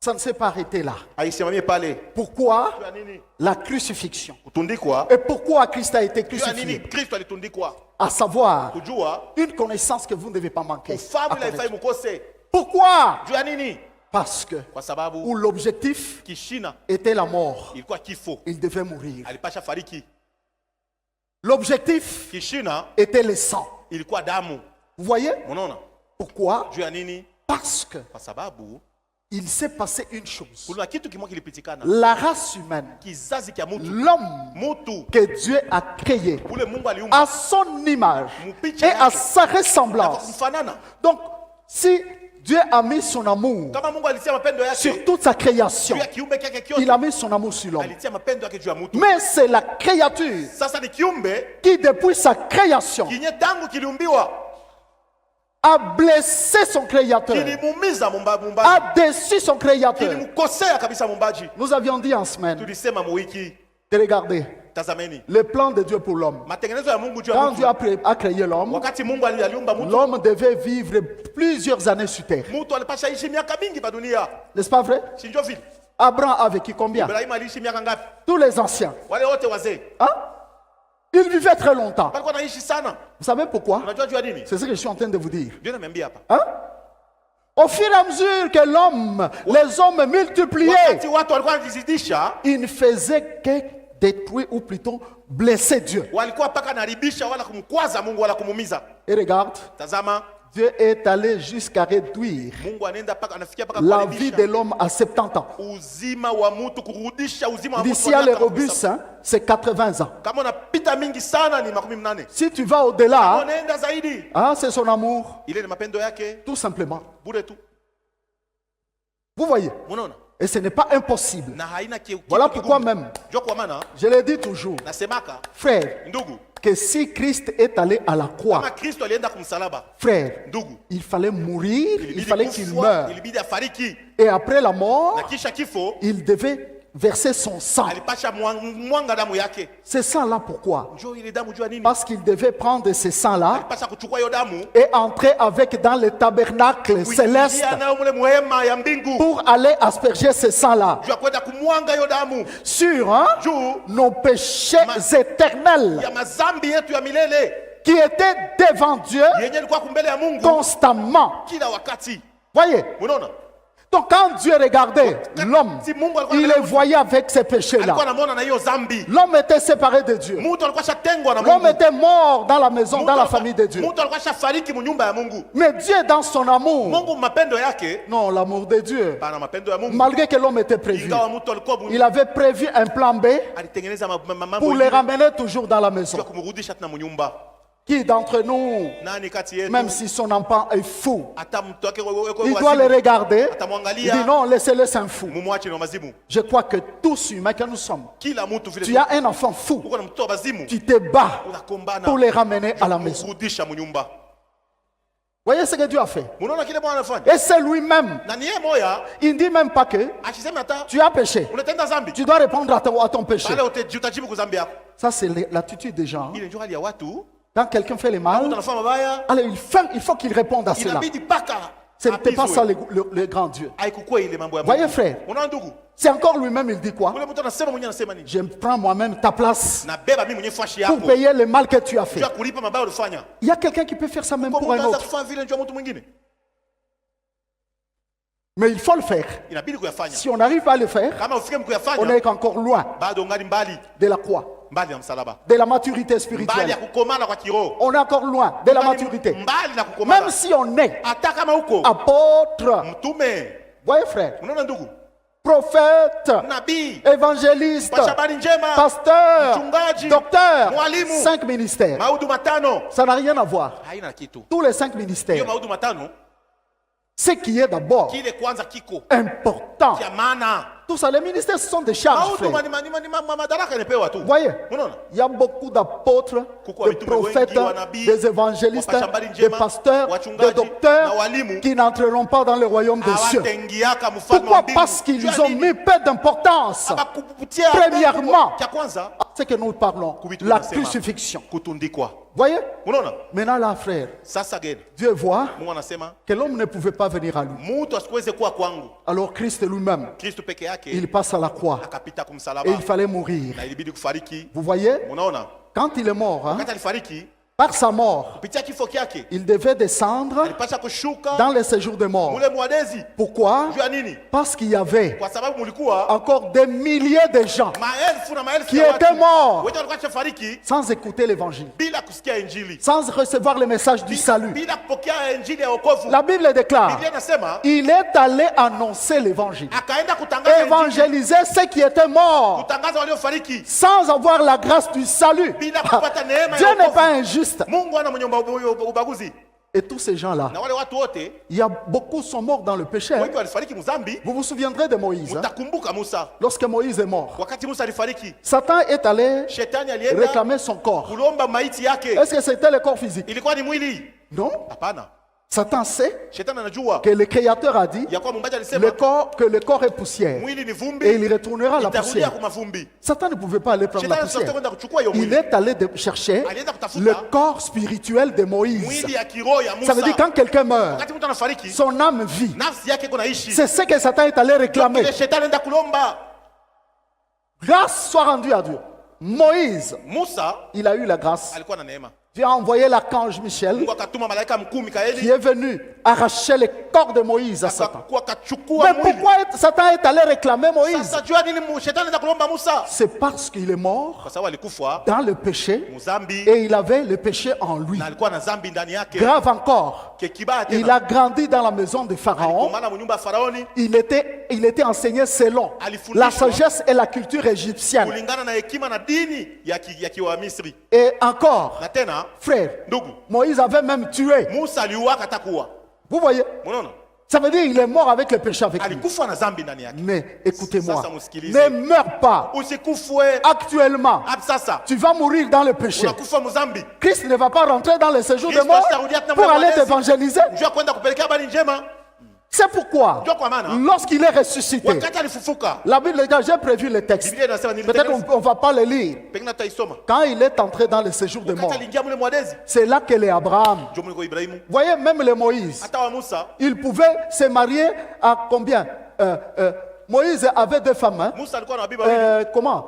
ça ne s'est pas arrêté là. aisimamie pale. Pourquoi Juu ya nini? la crucifixion? Kutundikwa. Et pourquoi Christ a été Juu ya nini? crucifié? Kristo alitundikwa. À savoir, Kujua une connaissance que vous ne devez pas manquer. ufahamu ila ifai mukose. Pourquoi? Juu ya nini? Parce que Kwa sababu où l'objectif kishina était la mort, ilikuwa kifo. il devait mourir. Alipasha fariki. L'objectif Kishina était le sang. ilikuwa damu. Vous voyez? Unaona? Pourquoi? Juu ya nini? Parce que Kwa sababu il s'est passé une chose. kuna kitu kimoja kilipitikana. La race humaine, Kizazi kya mutu. l'homme Mutu que Dieu a créé ule Mungu aliumba à son image Mpicha et à yake. sa kwa ressemblance. kumfanana. Donc, si Dieu a mis son amour Kama Mungu alitia mapendo sur yake toute sa création, juu ya kiumbe kyake il kyote, a mis son amour sur l'homme. alitia mapendo yake juu ya mutu. Mais c'est la créature Sasa ni kiumbe qui, depuis sa création, kinye tangu kiliumbiwa a blessé son créateur, kilimuumiza mumbaji, a déçu son créateur. kilimkosea kabisa mumbaji. Nous avions dit en semaine Tulisema mwiki, de regarder tazameni le plan de Dieu pour l'homme. matengenezo ya Mungu juu ya Quand mutu. Dieu a créé l'homme, Wakati Mungu aliumba mutu, l'homme devait vivre plusieurs années sur terre. mutu alipasha ishi miaka mingi pa dunia. N'est-ce pas vrai? Si ndio vile? Abraham a vécu combien? Ibrahimu aliishi miaka ngapi? Tous les anciens. Wale wote wazee Hein? Ils vivaient très longtemps. walikuwa naishi sana. Vous savez pourquoi? Unajua juu ya nini? C'est ce que je suis en train de vous dire. Dieu ananiambia hapa. Hein? Au fur et à mesure que l'homme, les hommes multipliaient, Wakati watu walikuwa wanajizidisha, ils ne faisaient que détruire ou plutôt blesser Dieu. walikuwa paka naribisha wala kumkwaza Mungu wala kumumiza. Et regarde, Tazama, Dieu est allé jusqu'à réduire Mungu anaenda paka anafikia paka la vie kuharibisha de l'homme à 70 ans. uzima wa mtu, kurudisha uzima wa mtu. D'ici kwa à les miaka robustes, hein, c'est 80 ans. Kama unapita mingi sana ni 80. Si tu vas au-delà, Unaenda zaidi. hein, c'est son amour, Ile ni mapendo yake tout simplement. bure tu. Vous voyez? Unaona? Et ce n'est pas impossible. Na haina Voilà pourquoi même, Jua kwa maana je le dis toujours, nasemaka frère, ndugu, que si Christ est allé à la croix, kama Kristo alienda kumsalaba, frère, ndugu, il fallait mourir, il ilibidi fallait qu'il kufwa, meure. ilibidi afariki, Et après la mort, na kisha kifo il devait verser son sang. alipasha mwanga damu yake. C'est ça là pourquoi. Njoo ile damu jua nini? Parce qu'il devait prendre ce sang-là Alipasha kuchukua hiyo damu et entrer avec dans le tabernacle céleste kuingia nayo mule muhema ya mbingu, pour aller asperger ce sang-là juu ya kwenda kumwanga hiyo damu sur hein, juu nos péchés éternels ya mazambi yetu ya milele qui étaient devant Dieu yenye ilikuwa kumbele ya Mungu constamment. kila wakati. Voyez? Unaona? Donc quand Dieu regardait l'homme, Si Mungu alikuwa il anaangalia le mtu, voyait avec ses péchés-là. alikuwa anamwona na hiyo zambi. L'homme était séparé de Dieu. Mtu alikuwa shatengwa na L'homme Mungu. était mort dans la maison, Mtu dans la alikuwa- famille de Dieu. Mtu alikuwa shafariki munyumba ya Mungu. Mais Dieu, dans son amour, Mungu mapendo yake, non, l'amour de Dieu, pana mapendo ya Mungu. malgré que l'homme était prévu, Ingawa mtu alikuwa il avait prévu un plan B alitengeneza mambo pour les ingine ramener toujours dans la juu ya maison. kumrudisha tena munyumba. Qui d'entre nous, Nani kati yetu même si son enfant est fou, hata mtu wake il doit le regarder, il atamwangalia dit non, laissez-le sans fou. mumwache na mazimu. Je crois que tous humains que nous sommes, Kila mtu vile tu as un enfant fou, uko na mtoto wa mazimu tu te bats unakombana pour les ramener à la maison. kurudisha munyumba. Voyez ce que Dieu a fait. Munaona kile Bwana anafanya? Et c'est lui-même. Na ni yeye moya Il ne dit même pas que akisema hata tu as péché. unatenda zambi, Tu dois répondre à ton péché. pale utajibu kuzambi yako. Ça, c'est l'attitude des gens. Ile ndio hali ya watu. Quand quelqu'un fait le Mtu mal, anafanya mabaya, alors il faut qu'il réponde à cela. inabidi paka. Ce n'était pas ça apizwe. le grand Dieu. Haikukuwa ile mambo ya Voyez, Mungu. frère, Unaona ndugu? c'est encore lui-même, il dit quoi? Ule mtu anasema mwenyewe anasema nini? Je prends moi-même ta place Nabeba mimi mwenyewe fashi pour yako. payer le mal que tu as fait. Juu ya kulipa mabaya ulifanya. Il y a quelqu'un qui peut faire ça même Kwa pour mtu un anaweza autre. kufanya vile njoo mtu mwingine. Mais il faut le faire. Inabidi kuyafanya. Si on n'arrive pas à le faire, Kama ufike on mkuyafanya, est encore loin bado ngali mbali, de la croix, mbali ya msalaba. de la maturité Mbali spirituelle. ya kukomana kwa kiroho. On est encore loin de la maturité. Mbali na kukomana. Même si on est Hata kama huko apôtre, mtume, voyez frère, unaona ndugu? prophète, Nabii, évangéliste, pasha habari njema, pasteur, mchungaji, docteur, mwalimu, 5 ministères. maudu matano. Ça n'a rien à voir. Haina kitu. Tous les 5 Hiyo ministères. maudu matano Ce qui est d'abord kile kwanza kiko important, kia maana Tout ça, les ministères, ce sont des charges, Mautu frère. madaraka imepewa tu. Vous voyez, Unaona? il y a beaucoup d'apôtres, Kuko de mitume prophètes, wengi, wanabii, des évangélistes, wapasha des njema, pasteurs, wachungaji, des docteurs na walimu, qui n'entreront pas dans le royaume des cieux. Hawataingiaka mfalme Pourquoi? wa mbingu. Parce qu'ils Jua ont nini? mis peu d'importance. Abakuputia Premièrement, cha kwanza à ce que nous parlons, kubitu la tunasema, crucifixion. kutundikwa. Voyez? Unaona? Maintenant là, frère, Sasa gani? Dieu voit Mungu anasema que l'homme ne pouvait pas venir à lui. mtu asikuweze kuwa kwangu. Alors Christ lui-même, Kristo peke yake il passe à la croix akapita et kumsalaba il fallait mourir. na ilibidi kufariki. Vous voyez? Unaona? Quand il est mort, hein, Wakati alifariki par sa mort, kupitia kifo kyake il devait descendre alipasha kushuka dans les séjours de mort. mule mwadezi. Pourquoi? Jua nini? Parce qu'il y avait Kwa sababu mulikuwa encore des milliers de gens maelfu na maelfu qui ya watu étaient morts wote walikuwa washafariki sans écouter l'évangile, bila kusikia injili, sans recevoir le message du salut. bila kupokea injili ya wokovu. La Bible déclare, Biblia inasema il est allé annoncer l'évangile, akaenda kutangaza injili, évangéliser ceux qui étaient morts kutangaza waliofariki sans avoir la grâce du salut. bila kupata neema Dieu ya n'est pas wokovu. injuste. Mungu ana mwenye ubaguzi. Et tous ces gens-là, Na wale watu wote il y a beaucoup sont morts dans le péché. hein. wengi walifariki mzambi. Vous vous souviendrez de Moïse. hein. Mtakumbuka Musa, Lorsque Moïse est mort, wakati Musa alifariki, Satan est allé shetani alienda réclamer son corps. kulomba maiti yake. Est-ce que c'était le corps physique? Ilikuwa ni mwili? Non. Hapana. Satan sait Shetani anajua que le Créateur a dit ya kuwa Muumbaji alisema que le corps est poussière mwili ni et vumbi, il retournera à la itarudia poussière. kwa mavumbi. Satan ne pouvait pas aller prendre la Shetani sasa poussière. kwenda kuchukua hiyo Il mwili, est allé chercher alienda kutafuta le corps spirituel de Moïse. mwili ya kiroho ya Ça veut dire Musa. quand quelqu'un meurt, Wakati mtu anafariki, son âme vit. nafsi yake iko naishi. C'est ce que Satan est allé réclamer. Kile shetani anaenda kulomba. Grâce soit rendue à Dieu. Moïse, Musa il a eu la grâce. alikuwa na neema. Dieu a envoyé l'archange Michel Mungu akatuma malaika mkuu qui Mikaeli est venu arracher le corps de Moïse à Satan. akachukua Mais mwili. pourquoi Satan est allé réclamer Moïse? Sasa jua nini shetani anaenda kulomba Musa? C'est parce qu'il est mort Kwa sababu alikufa dans le péché mzambi et il avait le péché en lui. na alikuwa na dhambi ndani yake. Grave encore, Kibaya il tena. a grandi dans la maison de Pharaon. Komana mu nyumba ya Faraoni Il était enseigné selon la sagesse et la culture égyptienne. kulingana na hekima na dini ya kiwa Misri. Et encore, Na tena frère, ndugu, Moïse avait même tué. Musa aliuaka atakuwa. Vous voyez? Unaona? Ça veut dire qu'il est mort avec le péché avec lui. Alikufa na dhambi ndani yake. Mais écoutez-moi, Sasa musikilize. ne meurs pas Usikufwe actuellement. sasa. Tu vas mourir dans le péché. Unakufa mzambi. Christ ne va pas rentrer dans le séjour de Kristo mort atarudia tena pour mwana aller mwadezi. t'évangéliser. Njoo kwenda kupelekea habari njema. C'est pourquoi, Njoo kwa maana lorsqu'il est ressuscité, wakati alifufuka, la Bible dit, j'ai prévu le texte. Biblia inasema Peut-être on ne va pas le lire. pengine tutaisoma. Quand il est entré dans le séjour de mort, Wakati aliingia mule mwadezi, c'est là que les Abraham, njoo mule kwa Ibrahimu. vous voyez, même les Moïse, Hata wa Musa, il pouvait se marier à combien? Moïse avait deux femmes. Hein? Musa alikuwa na wabibi wawili. Comment?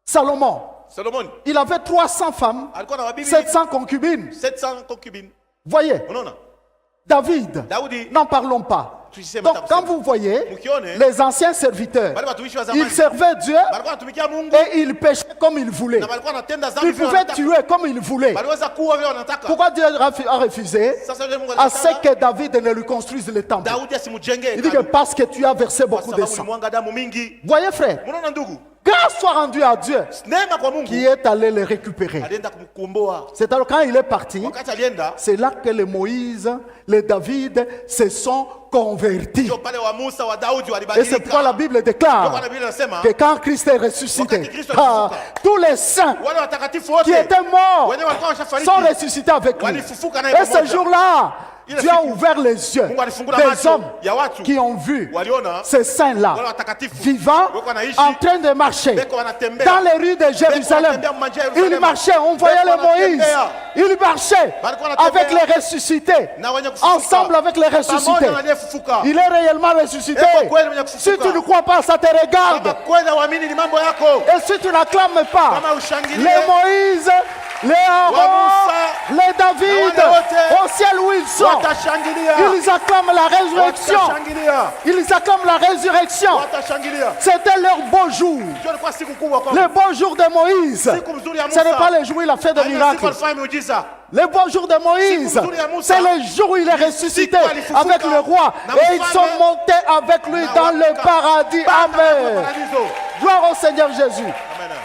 Salomon. Solomon Il avait 300 femmes, alikuwa na wabibi 700 concubines. 700 concubines. Voyez, Unaona? David, Daudi n'en parlons pas. tusiseme Donc, takusema. quand vous voyez, Mukione, les anciens serviteurs, wale watumishi wa ils zamani servaient Dieu walikuwa wanatumikia Mungu et ils péchaient comme ils voulaient. na walikuwa wanatenda dhambi Ils vile pouvaient wanataka. tuer comme ils voulaient. Waliweza kuua vile wanataka. Pourquoi Dieu a refusé Sasa yule Mungu à ce alitaka que David ne lui construise le temple? Daudi asimjenge Il dit que hekalu parce que tu as versé kwa beaucoup de sababu sang. ulimwanga damu mingi. Voyez frère, Unaona ndugu? grâce soit rendue à Dieu Neema kwa qui Mungu est allé le récupérer. alienda kumkomboa. C'est alors quand il est parti, Wakati alienda c'est là que les Moïse, les David se sont convertis. ndio pale wa Musa wa Daudi Et c'est pourquoi la walibadilika. Bible Ndio kwa déclare Biblia inasema que quand Christ est ressuscité, Wakati Kristo alifufuka, tous les saints wale watakatifu qui wote étaient morts wenye walikuwa washafariki sont ressuscités avec lui. walifufuka naye Et ce pamoja. jour-là, Ile Dieu a siku, ouvert les yeux Mungu alifungula des macho hommes ya watu qui ont vu waliona ces saints-là wale watakatifu vivants wako wanaishi en train de marcher beko wanatembea dans les rues de Jérusalem. wanatembea manje ya Yerusalemu. Ils marchaient, on voyait Beko les Moïse. wanatembea. Ils marchaient Walikuwa wanatembea. avec les ressuscités, na wenye kufufuka ensemble avec les ressuscités. pamoja na aliyefufuka. Il est réellement ressuscité. Eko kweli mwenye kufufuka. Si tu ne crois pas, ça te regarde. Kama kweli waamini ni mambo yako. Et si tu n'acclames pas, Kama ushangilie les Moïse, les Aaron, Musa, les David, na wale wote, au ciel où ils sont, watashangilia. ils acclament la résurrection. Watashangilia. Ils acclament la résurrection. Watashangilia. C'était leur beau jour. Ndio ilikuwa siku kubwa kwao. Le beau jour de Moïse. Siku mzuri ya Ce n'est Musa. pas le jour où il a fait des Haina siku miracles. alifanya miujiza. Le beau jour de Moïse, Siku mzuri ya Musa. c'est le jour où il est ressuscité Siku alifufuka. avec le roi. Na Et ils mfalme. sont montés avec lui Na dans le waka. paradis. Amen. Paradiso. Gloire au Seigneur Jésus. Amen.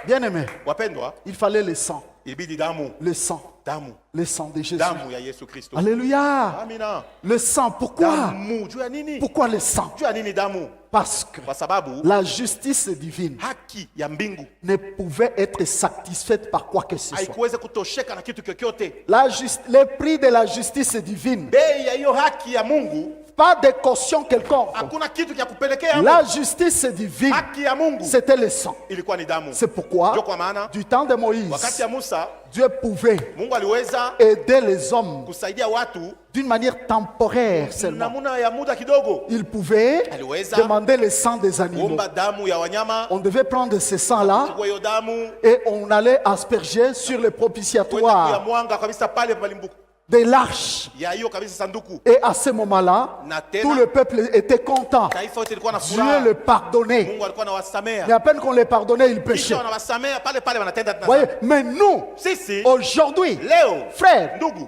Bien-aimé, Wapendwa, il fallait le sang. ilibidi damu. Le sang. damu Le sang de Jésus. damu ya Yesu Kristo. Alléluia. Amina. Le sang, pourquoi? Damu juu ya nini? Pourquoi le sang? Juu ya nini damu? Parce que Kwa sababu la justice divine haki ya mbingu ne pouvait être satisfaite par quoi que ce soit. haikuweze kutosheka na kitu kyokyote. Le prix de la justice divine, Bei ya hiyo haki ya Mungu pas de caution quelconque. hakuna kitu kya kupelekea La Mungu. justice divine, Haki ya Mungu c'était le sang. ilikuwa ni damu. C'est pourquoi, Ndio kwa maana du temps de wakati Moïse, ya Musa Dieu pouvait Mungu aliweza aider les hommes kusaidia watu d'une manière temporaire seulement. namuna ya muda kidogo. Il pouvait Aliweza demander le sang des animaux. kuomba damu ya wanyama, On devait prendre ce sang-là kwa hiyo damu et on allait asperger sur le kwenda propitiatoire mwanga kabisa pale malimbuko de l'arche. ya hiyo kabisa sanduku. Et à ce moment-là, Na tena tout le peuple était content. taifa yote ilikuwa na Dieu furaha. le pardonnait. Mungu alikuwa anawasamea. Mais à peine qu'on les pardonnait, ils péchaient. Kisha wanawasamea pale pale wanatenda tena. Voyez, mais nous, Sisi aujourd'hui, leo frères, ndugu,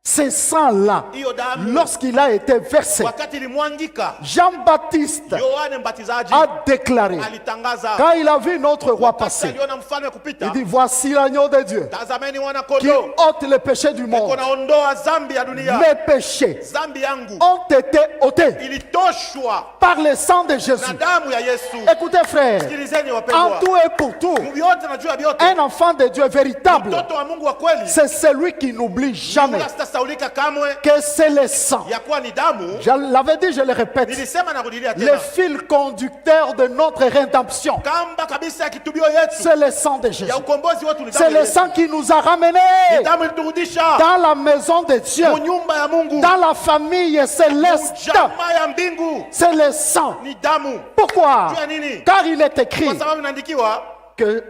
ce sang-là, hiyo damu lorsqu'il a été versé, wakati ilimwangika, Jean-Baptiste Yohane Mbatizaji a déclaré, alitangaza quand il a vu notre roi wakati passer, aliona mfalme kupita, il dit, voici l'agneau de Dieu tazameni mwana qui kondoo ôte le péché du monde. konaondoa zambi ya dunia. Mes péchés Zambi yangu ont été ôtés ilitoshwa par le sang de na Jésus. damu ya Yesu. Écoutez, frères, Sikilizeni en wapendwa, tout et pour tout, vyote na juu ya vyote, un enfant de Dieu véritable, mtoto wa Mungu wa kweli c'est celui qui n'oublie jamais sitasaulika kamwe que c'est le sang. ya kuwa ni damu. Je l'avais dit, je le répète, Nilisema na kurudia le tena, fil conducteur de notre rédemption, kamba kabisa ya kitubio yetu c'est le sang de Jésus. ya ukombozi wetu ni C'est damu ya le Yesu. sang qui nous a ramenés Ni damu iliturudisha dans la maison de Dieu, mu nyumba ya Mungu, dans la famille céleste. jamaa ya mbingu. C'est le sang. Ni damu. Pourquoi? Juu ya nini? Car il est écrit Kwa sababu inaandikiwa que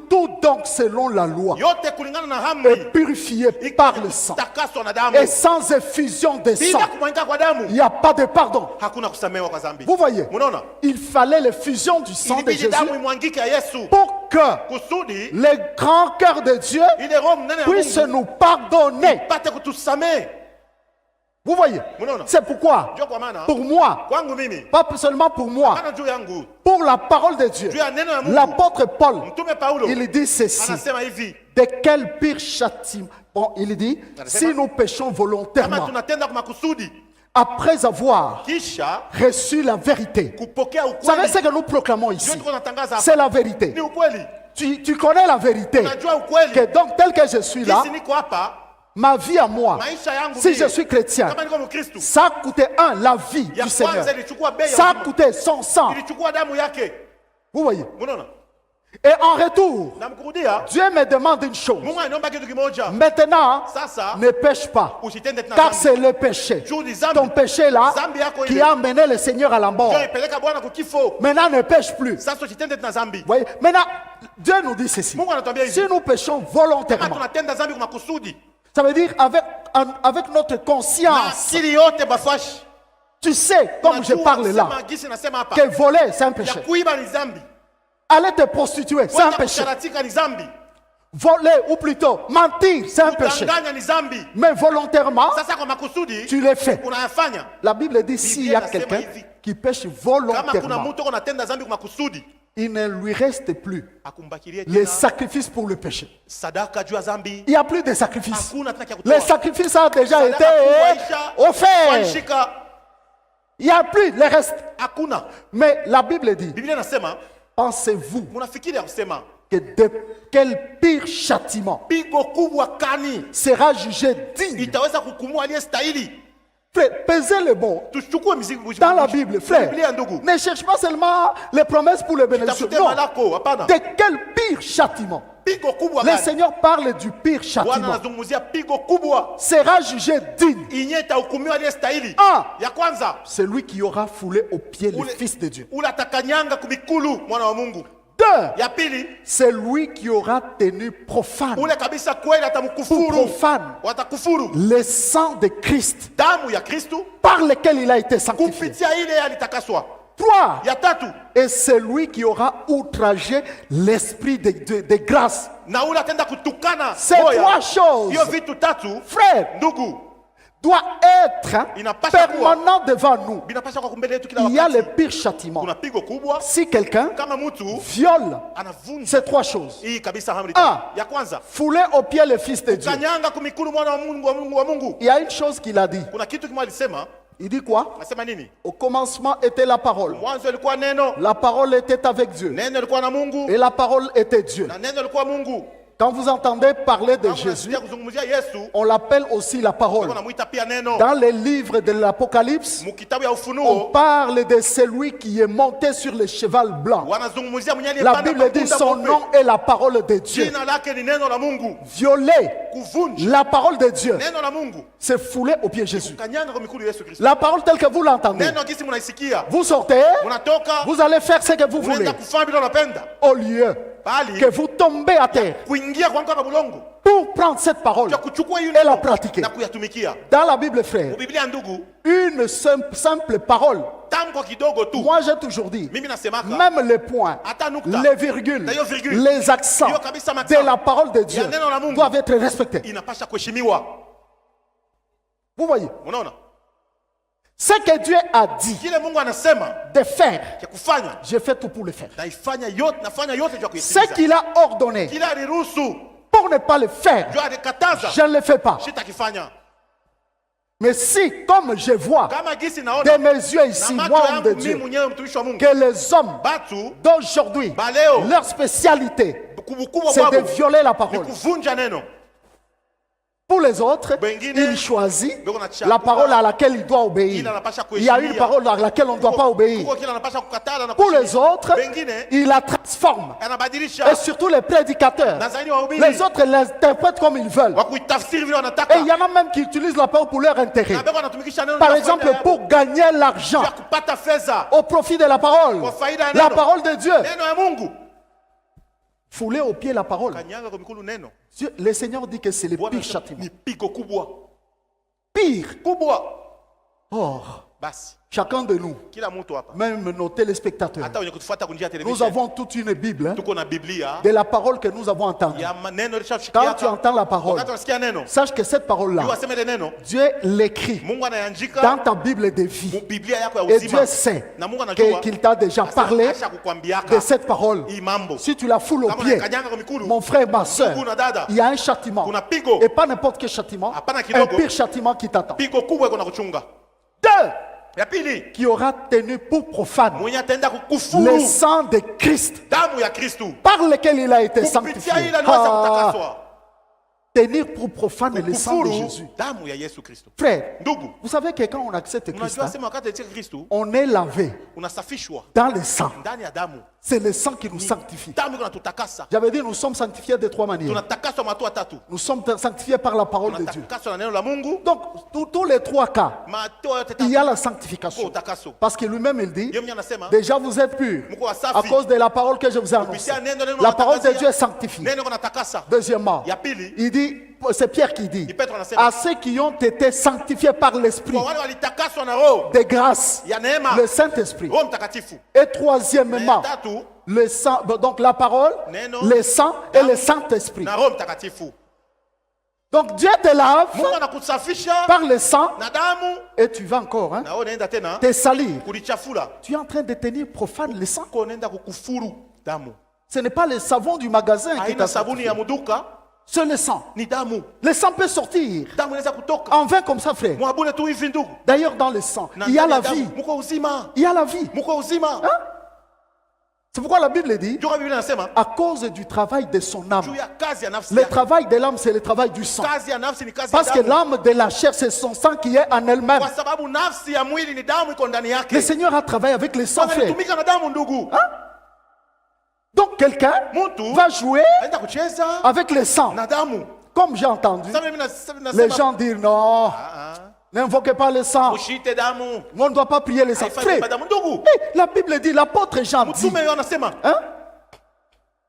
tout donc selon la loi yote kulingana na est amri purifié par le sang. takaswa na damu. Et sans effusion de sang, Bila kumwagika kwa damu il n'y a pas de pardon. hakuna kusamehewa kwa dhambi. Vous voyez, Munaona? il fallait l'effusion du sang de Ilibidi Jésus damu imwangike ya Yesu pour que kusudi le grand cœur de Dieu ile roho mnene ya puisse Mungu nous pardonner. pate kutusamehe. Vous voyez, Munaona? c'est pourquoi, Ndio kwa maana pour moi, kwangu mimi pas seulement pour moi, kana juu yangu pour la parole de Dieu, juu ya neno ya Mungu, l'apôtre Paul, mtume Paulo il dit ceci. anasema hivi, De quel pire châtiment? Bon, il dit, si nous péchons kama volontairement, tunatenda kwa makusudi après avoir kisha reçu la vérité. kupokea Vous savez ukweli, ce que nous proclamons ndio ici? tuko natangaza C'est hapa la vérité. ni ukweli. Tu connais la vérité. Unajua ukweli, Que donc, tel que je suis là, kisi niko hapa, ma vie à moi, maisha yangu si mie, je suis chrétien, kama niko Mkristo, ça a coûté la vie ya du Seigneur. kwanza ilichukua bei ya Ça a uzima. coûté son sang. Ilichukua damu yake. Vous voyez? Unaona? Et en retour, Na mkurudia, Dieu me demande une chose. Mungu anaomba kitu kimoja. Maintenant, Sasa ne pêche pas. usitende tena Car dhambi. c'est le péché. Juu ni dhambi. Ton péché là Dhambi yako qui ile a amené le Seigneur à la mort. ndio ipeleka Bwana kwa kifo. Maintenant, ne pêche plus. Sasa usitende tena dhambi. Vous voyez? Maintenant, Dieu nous dit ceci. Mungu anatuambia Si hivi, nous péchons kama volontairement, tunatenda dhambi kwa makusudi ça veut dire avec notre na conscience, akili yote bafashi, tu sais, comme je unajua parle là, kusema gisi nasema hapa, que voler, c'est un ya péché. kuiba ni dhambi, Aller te prostituer, c'est un kwenda péché. kusharatika ni dhambi, Voler, ou plutôt mentir, c'est un péché. kudanganya ni dhambi. Mais volontairement, Sasa kwa makusudi tu le fais. unayafanya. La Bible dit s'il y a Biblia quelqu'un inasema hivi, qui pêche Kama kuna volontairement, mtu anatenda dhambi kwa makusudi, il ne lui reste plus akumbakilie les tena sacrifices pour le péché. sadaka juu ya dhambi. Il n'y a plus de sacrifices. Hakuna tena kia Les kutoa. sacrifices ont déjà été Sadaka kuwaisha, offerts. kuwaishika, Il n'y a plus le reste. hakuna. Mais la Bible dit, Biblia inasema, pensez-vous munafikiri ya kusema que de quel pire châtiment pigo kubwa kani sera jugé digne? itaweza kukumua aliyestahili? Frère, pesez le bon. Tuchukue mizigo Dans la Bible, frère, Biblia ndugu. ne cherche pas seulement les promesses pour le bénédiction. Tafute Non. malako, hapana. De quel pire châtiment? Pigo kubwa Le kani. Seigneur parle du pire Bwana châtiment. anazungumzia pigo kubwa Sera jugé digne. inye itahukumiwa aliyestahili. Un, Ya kwanza, celui qui aura foulé aux pieds le ule Fils de Dieu. ule atakanyanga kumikulu mwana wa Mungu. Deux, Ya pili, celui qui aura tenu profane, ule kabisa kweli pour atamkufuru, profane, watakufuru le sang de Christ damu ya Kristo par lequel il a été sanctifié. kupitia ile alitakaswa. Trois, Ya tatu, et celui qui aura outragé l'esprit de grâce. na ule atenda kutukana Ces moya. trois choses, Hiyo vitu tatu, frère, ndugu, doit être Inapasha kuwa. permanent devant nous. Binapasha kwa kumbele yetu kila Il y a le wakati. pire châtiment. Kuna pigo kubwa Si quelqu'un kama mtu viole anavunja ces trois choses, hii kabisa amri. Ah. Ya kwanza, fouler au pied le Fils de Dieu. kanyanga kumikulu mwana wa Mungu wa Mungu wa Mungu. Il y a une chose qu'il a dit. Kuna kitu kimoja alisema, Il dit quoi? anasema nini? Au commencement était la parole. Mwanzo ilikuwa neno, La parole était avec Dieu. neno ilikuwa na Mungu Et la parole était Dieu. na neno ilikuwa Mungu. Quand vous entendez parler de Kama Jésus, unasikia kuzungumzia Yesu, on l'appelle aussi la parole. unamuita pia neno. Dans les livres de l'Apocalypse, Mukitabu ya on Ufunuo parle de celui qui est monté sur le cheval blanc. wanazungumzia mwenye La aliyepanda Bible dit kwa son punda nom mweupe. est la parole de Dieu. Jina lake ni neno la Mungu. Violer Kuvunja la parole de Dieu, neno la Mungu, c'est fouler au pied de Jésus. kanyanga kwa mikulu Yesu Kristo. La parole telle que vous l'entendez, Neno gisi mnaisikia, vous sortez, unatoka vous allez faire ce que vous voulez, unaenda kufanya bila unapenda, au lieu bali que vous tombez à terre kuingia kwa mkono bulongo pour prendre cette parole ya kuchukua hiyo et la neno pratiquer. na kuyatumikia. Dans la Bible, frère, Biblia ndugu, une simple parole, tamko kidogo tu. moi j'ai toujours dit, Mimi nasemaka même les points, hata nukta les virgules, D'ailleurs, virgule. les accents Hiyo kabisa de makao. la parole de Dieu Ya neno la Mungu. doivent être respectés. inapasha kuheshimiwa. Vous voyez, Unaona? ce que Dieu a dit Kile Mungu anasema de faire, cha kufanya, j'ai fait tout pour le faire. naifanya yote, nafanya yote juu ya Ce kuitimiza. qu'il a ordonné Kila aliruhusu pour ne pas le faire, juu alikataza, je ne le fais pas. sitakifanya. Mais si, comme je vois Kama gisi de naona mes yeux ici, na moi, macho homme de yangu mimi Dieu, mwenyewe mtumishi wa Mungu, que les hommes batu d'aujourd'hui, baleo leur spécialité, kubukubwa c'est de kwabo violer la ni parole. kuvunja neno. Pour les autres, Bengine, il choisit beko na chakula, la parole à laquelle il doit obéir. kila anapasha Il y a une kuheshimia. parole à laquelle on ne doit pas obéir. Kuko kila anapasha kukatala na Pour les kuheshimia. autres, Bengine il la transforme. anabadilisha Et surtout les prédicateurs. na zaidi wahubiri Les autres l'interprètent comme ils veulent. wa kuitafsiri vile Et wanataka. il y en a même qui utilisent la parole pour leur intérêt. Na beko anatumikisha neno Par la exemple, faida yao. pour gagner l'argent Ya kupata fedha au profit de la parole. kwa faida ya La neno. parole de Dieu. Neno ya Mungu. Fouler au pied la parole. Kanyanga kwa mikulu neno. Dieu- le Seigneur dit que c'est le Bwana pire châtiment. ni pigo kubwa. Pire. Kubwa. Or, Basi chacun de nous, kila mtu hapa, même nos téléspectateurs, hata wenye kutufuata kunjia nous television, avons toute une Bible hein, tuko na Biblia de la parole que nous avons entendue. ya maneno Quand lishafikia. tu entends la parole, Wakati unasikia neno, sache que cette parole-là, jua aseme ile neno, Dieu l'écrit Mungu dans anaandika ta Bible de vie. mu Biblia yako ya Et uzima. Dieu sait Na Mungu anajua qu'il t'a déjà parlé asha kukwambiaka de cette parole. hii mambo. Si tu la foules au Kama pied, unakanyanga kwa mikulu, mon frère, ma soeur, ndugu na dada, il y a un châtiment. kuna pigo, Et pas n'importe quel châtiment, Hapana un kidogo. pire châtiment qui t'attend. pigo kubwa iko na kuchunga. Deux, Ya pili, qui aura tenu pour profane mwenye ataenda le kukufuru sang de Christ damu ya Kristu, par lequel il a été kupitia sanctifié. ile anaweza Ah, kutakaswa. tenir pour profane le sang de Kufuru Jésus. damu ya Yesu Kristo. Frère, Ndugu, vous savez que quand on accepte Christ, unajua hein, sema wakati atia Kristu on est lavé unasafishwa dans le sang. ndani ya damu. C'est le sang qui nous sanctifie. Damu iko natutakasa. J'avais dit, nous sommes sanctifiés de trois manières. Tunatakaswa matua tatu. Nous sommes sanctifiés par la parole de Dieu. Tunatakaswa na neno la Mungu. Donc, tous les trois cas, Matua yote il y a tatu. la Kwa sanctification. utakaso. Parce que lui-même, il dit, Yeye mwenyewe anasema déjà vous êtes purs mko wasafi. à cause de la parole que je vous ai annoncée. Kupitia neno La parole de natangazia. Dieu sanctifie. Neno natakasa. Deuxièmement, Ya pili, il dit, c'est Pierre qui dit, ni Petro anasema à ceux qui ont été sanctifiés par l'Esprit kwa wale walitakaswa na roho de grâce, ya neema, le Saint-Esprit. Roho Mtakatifu. Et Na ya troisièmement, tatu le sang, donc la parole, Neno, le sang et le Saint-Esprit. na Roho Mtakatifu. Donc Dieu te lave Mungu anakusafisha par le sang na damu et tu vas encore hein, na wewe unaenda tena te salir. kulichafula. Tu es en train de tenir profane le sang. Kwa unaenda kukufuru damu. Ce n'est pas le savon du magasin qui Haina t'a sabuni sanctifié. ya muduka, C'est le sang. ni damu. Le sang peut sortir Damu inaweza kutoka. en vain comme ça, frère. Mwabule tu hivi ndugu. D'ailleurs, dans le sang, Na il y a ndani la ya vie. damu, Muko uzima. Il y a la vie. Muko uzima. C'est pourquoi la Bible dit, Ndio Biblia inasema à cause du travail de son juu âme. ya kazi ya nafsi Le yake. travail de l'âme, c'est le travail du sang. Kazi ya nafsi ni kazi Parce ya que damu. l'âme de la chair, c'est son sang qui est en elle-même. Kwa sababu nafsi ya mwili ni damu iko ndani Le yake. Seigneur a travaillé avec le sang, frère. Anatumika na damu ndugu. Donc quelqu'un Mtu va jouer aenda kucheza avec le sang. na damu. Comme j'ai entendu, Sasa mimi les nasema gens dire non, n'invoquez pas le sang. ushite damu. On ne doit pas prier le sang. Haifai Frère, kuomba damu ndugu. la Bible dit, l'apôtre Jean dit Mtume yeye anasema hein,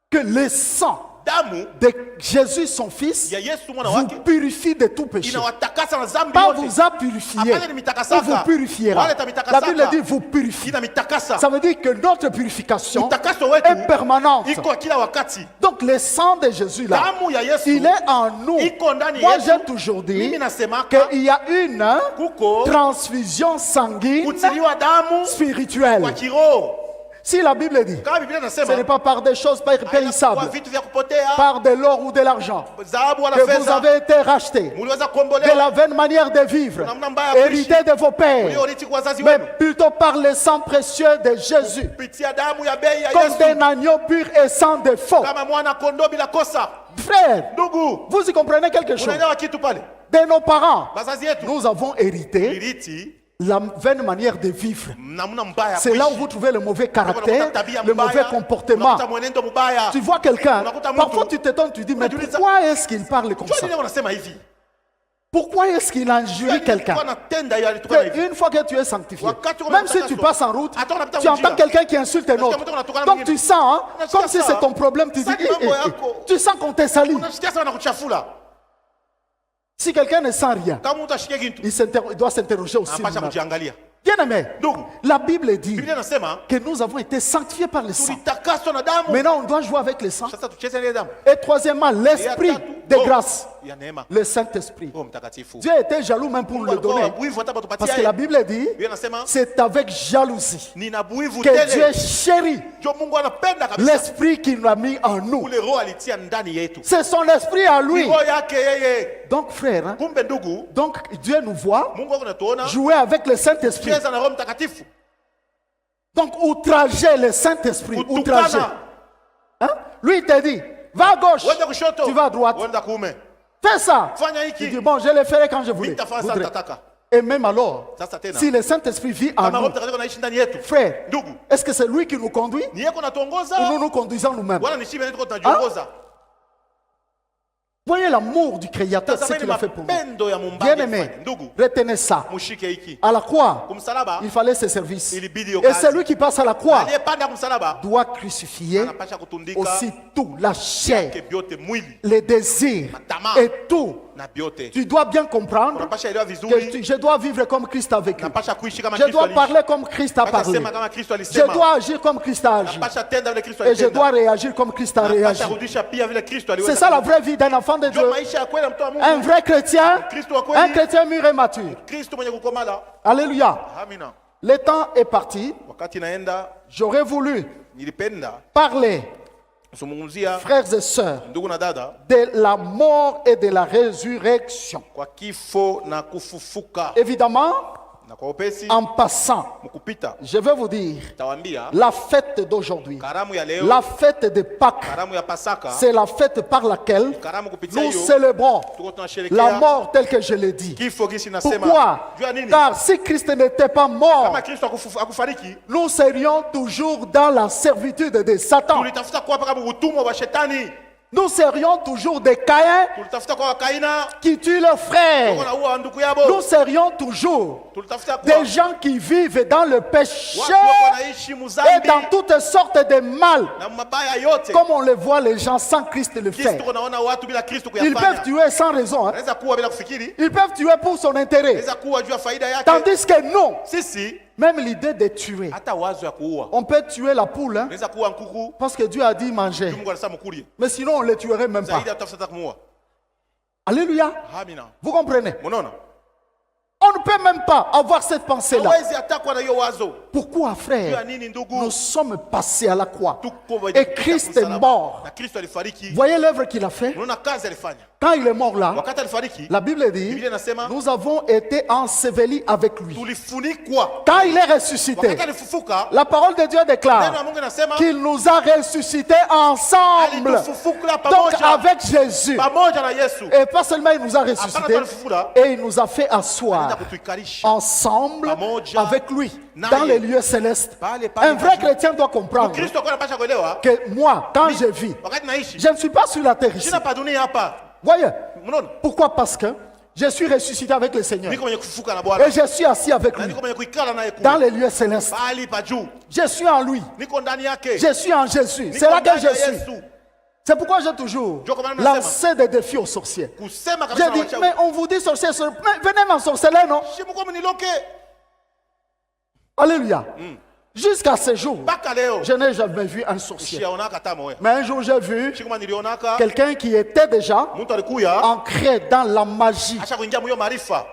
que le sang damu de Jésus son fils ya Yesu mwana vous wake purifie de tout péché. inawatakasa na zambi Pas yote. vous a purifié, Hapana, nimetakasaka. ou vous purifiera. Wala tamitakasaka. La Bible dit vous purifiez. Inamitakasa. Ça veut dire que notre purification Utakaso wetu est permanente. iko kila wakati. Donc le sang de Jésus là, Damu ya Yesu il est en nous. iko ndani Moi yetu. j'ai toujours dit Mimi nasemaka qu'il y a une kuko transfusion sanguine kutiliwa damu kwa spirituelle. kiroho. Si la Bible dit, Kama Biblia ce n'est inasema pas par des choses kwa périssables, vitu vya kupotea, par de l'or ou de l'argent, dhahabu wala que vous fedha, avez été rachetés muliweza de kuombolewa la vaine manière de vivre, namna mbaya ya kuishi, hérité de vos pères, uliorithi kwa wazazi mais wenu plutôt par le sang précieux de Jésus, kupitia damu ya bei ya comme Yesu, d'un agneau pur et sans défaut. kama mwana kondoo bila kosa. Frère, Ndugu, vous y comprenez quelque chose? unaelewa kitu pale? De nos parents, Bazazi yetu nous avons hérité ilithi la vaine manière de vivre. namna mbaya ya C'est là où kuishi. vous trouvez le mauvais caractère, Unakuta tabia le mauvais mbaya, comportement. unakuta mwenendo mbaya. Tu vois quelqu'un, Unakuta mtu. parfois tu t'étonnes, tu dis, mais Unajiuliza, pourquoi est-ce qu'il parle comme Jua ça? nini wanasema hivi? Pourquoi est-ce qu'il injurie quelqu'un? Alikuwa anatenda hiyo, alikuwa na hivi. Une fois que tu es sanctifié, Wakati même si tu unatakaso, passes en route, hata unapita tu entends njia. quelqu'un qui insulte un autre. mtu anatukana Donc mwingine. tu sens, hein, Unasikia comme si sawa. c'est ton problème, tu dis, Sasa ni mambo yako. tu sens qu'on te salue. Unasikia sana kuchafula. Si quelqu'un ne sent rien, Kama mtu ashikie kitu, il doit s'interroger aussi. anapasha lui-même. kujiangalia. Bien aimé, Ndugu, la Bible dit Biblia inasema que nous avons été sanctifiés par le sang. tulitakaswa na damu. Maintenant, on doit jouer avec le sang. Sasa tucheze ile damu. Et troisièmement, l'esprit Ya tatu, de Roho grâce, ya neema. le Saint-Esprit. Roho Mtakatifu. Dieu était jaloux même pour le donner. Buivu hata batupatia Parce que la Bible dit, Biblia inasema c'est avec jalousie nina buivu que Dieu tele. chérit Jo Mungu anapenda kabisa. l'esprit qu'il a mis en nous. Ule roho alitia ndani yetu. C'est son esprit à lui. Roho yake yeye. Donc frère, hein, Kumbe ndugu, donc Dieu nous voit Mungu anatuona jouer avec le Saint-Esprit. cheza na Roho Mtakatifu. Donc outrager le Saint-Esprit. Outrager. Kutukana. Hein? Lui il te dit, va à gauche, Wende kushoto. tu vas à droite. Wenda kuume. Fais ça. Fanya Il dit, hiki. bon, je le ferai quand je voulais. Nitafanya sasa voudrais. nitataka. Et même alors, Sasa tena. si le Saint-Esprit vit en Kama Roho nous, Mtakatifu anaishi ndani yetu. frère, Ndugu, est-ce que c'est lui qui nous conduit ni yeye kunatuongoza ou nous nous conduisons nous-mêmes? wala ni shibe ndio tunajiongoza. Voyez l'amour du Créateur, ce Tazameni qu'il a fait pour nous. mapendo ya Muumbaji Bien aimé, alifanya. Ndugu, retenez ça. mushike hiki. À la croix, Kumsalaba, il fallait ses services. ilibidi hiyo Et kazi. celui qui passe à la croix Aliyepanda kumsalaba doit crucifier anapasha kutundika aussi tout, la chair, ke vyote mwili les désirs Matama. et tout. na vyote. Tu dois bien comprendre Unapasha elewa que vizuri, je dois vivre comme Christ a vécu. napasha kuishi kama Je Kristo dois aliishi. parler comme Christ a Napasha parlé. sema kama Kristo Je alisema. dois agir comme Christ a agi. Napasha tenda vile Kristo Et je dois alitenda. réagir comme Christ a réagi. Napasha rudisha pia vile Kristo aliweza. C'est ça la vraie vie d'un enfant de Dieu. Ndio maisha ya kweli ya mtu wa Mungu. Un vrai chrétien, Kristo wa un kweli. chrétien mûr et mature. Kristo mwenye kukomala. Alléluia. Amina. Le temps est parti. Wakati naenda J'aurais voulu nilipenda parler, kuzungumzia frères et sœurs, ndugu na dada de la mort et de la résurrection. kwa kifo na kufufuka. Évidemment, Na kwa upesi en passant, mkupita je vais vous dire, tawaambia la fête d'aujourd'hui, karamu ya leo, la fête de Pâques, karamu ya Pasaka, c'est la fête par laquelle karamu kupitia nous hiyo célébrons tuko la tunasherehekea mort telle que je l'ai dit. kifo gisi nasema. Pourquoi? Jua nini? Car si Christ n'était pas mort, Kama Kristo akufariki, nous serions toujours dans la servitude de Satan. tulitafuta kwa kama utumwa wa shetani. Nous serions toujours des Caïns Tulitafuta kwa Kaina, qui tuent leurs frères. kwa naua ndugu yabo. Nous serions toujours Tulitafuta kwa des gens qui vivent dans le péché watu wako wanaishi et muzambi dans toutes sortes de mal. na mabaya yote. Comme on le voit les gens sans Christ le Kisi faire. tuko naona watu bila Kristo Ils peuvent kuyafanya. tuer sans raison. Hein. Anaweza kuwa bila kufikiri, Ils peuvent tuer pour son intérêt. anaweza kuwa juu ya faida yake. Tandis que non, Sisi même l'idée de tuer. hata wazo ya kuua, On peut tuer la poule hein, anaweza kuwa nkuku, parce que Dieu a dit manger. Mungu anasema mkulie. Mais sinon, on ne les tuerait même pas. Zaidi atafuta kumuua. Alléluia. Amina. Vous comprenez? Unaona? On ne peut même pas avoir cette pensée-là. Hawezi hata kuwa na hiyo wazo. Pourquoi, Jua frère? nini ndugu? Nous sommes passés à la croix. Tuko wenye Et kupita Christ est msalaba. mort. Na Kristo alifariki. Voyez l'œuvre qu'il a fait. Unaona kazi alifanya. Quand il est mort là, Wakati alifariki, la Bible dit, Biblia inasema nous avons été ensevelis avec lui. tulifunikwa. Quand il est ressuscité, Wakati alifufuka, la parole de Dieu neno la déclare Mungu inasema qu'il nous a ressuscités ensemble. alitufufuka Donc pamoja. avec Jésus. Pamoja na Yesu. Et pas seulement il nous a Hapana ressuscités, tulifufura, et il nous a fait anaenda asseoir kutuikarisha. ensemble Pamoja avec lui naye. dans les lieux célestes. Pale pale Un vrai pale. chrétien doit comprendre Kristo alikuwa anapasha kuelewa que moi, quand je vis, wakati naishi je ne suis pas sur la terre ici. sina pa dunia hapa. Voyez, Unaona? pourquoi? Parce que je suis ressuscité avec le Seigneur. Niko mwenye kufufuka na Bwana. Et je suis assis avec Na lui niko mwenye kuikala naye dans kule. les lieux célestes. Pali pa juu. Je suis en lui. Niko ndani yake. Je suis en Jésus. Niko C'est là que ndani je ya suis. Yesu. C'est pourquoi j'ai toujours Ndio kwa maana lancé des défis aux sorciers. kusema kabisa J'ai na dit, wachawi. mais on vous dit sorcier, mais venez m'ensorceler, non? Shimuko mniloke. Alléluia. Jusqu'à ce jour, Mpaka leo. je n'ai jamais vu un sorcier. Siaonaka hata moya. Mais un jour, j'ai vu Shikuma nilionaka. quelqu'un qui était déjà Mtu alikuya. ancré dans la magie. Acha kuingia mwiyo maarifa.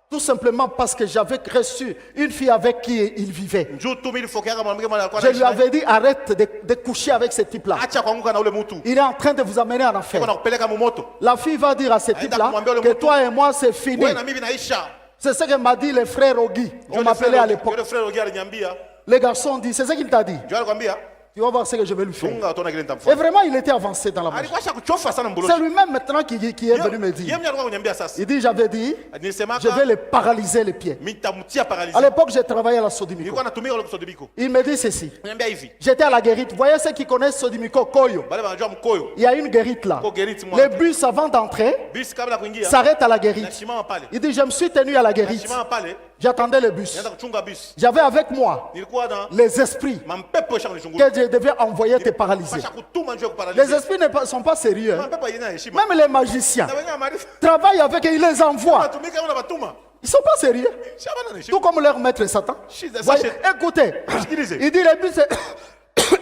Tout simplement parce que j'avais reçu une fille avec qui il vivait. Njoo tu mimi fokeaka mwanamke mmoja alikuwa Je lui anaishi naye. avais dit, arrête de coucher avec ce type-là. Acha kuanguka na ule mtu. Il est en train de vous amener en Iko enfer. nakupeleka mumoto. La fille va dire à ce type-là que toi et moi, c'est fini. Wewe na mimi naisha. C'est ce que m'a dit le frère Ogi. On m'appelait à l'époque. Yule frère Ogia aliniambia. Les garçons dit, c'est ce qu'il t'a dit. Njoo alikwambia. Tu vas voir ce que je vais lui faire. Funga utaona kile Et nitamfanya. vraiment, il était avancé dans la magie. Alikuwa shakuchofa sana C'est mboloshi. lui-même maintenant qui est venu me Yeye dire. mwenyewe alikuwa kuniambia sasa. Il dit, j'avais dit, je Nisemaka vais les paralyser les pieds. mitamtia À paralysé. l'époque, j'ai travaillé à la Sodimico. Nilikuwa natumia ule kusodibiko. Il me dit ceci. Niambia hivi. J'étais à la guérite. Vous voyez ceux qui connaissent Sodimico, Koyo. Wale wanajua mkoyo. Il y a une guérite là. Ko guérite moi. Les bus avant d'entrer Bisi kabla kuingia. s'arrêtent à la guérite. Nasimama pale. Il dit, je me suis tenu à la guérite. Nasimama pale. J'attendais le bus. Nianza kuchunga bisi. J'avais avec moi Nilikuwa na les esprits mampepo shangulishungulu. que je devais envoyer te paralyser. Pasha kutuma njoo kuparalyze. Les esprits ne sont pas sérieux. hein. Mampepo yenyewe heshima. Même les magiciens Na wenyewe maarifa. travaillent avec et ils les envoient. Watumika una batuma. Ils ne sont pas sérieux. Shabana na heshima. Tout comme leur maître Satan. Shida Voyez, sashe. écoutez, Sikilize. il dit le bus est...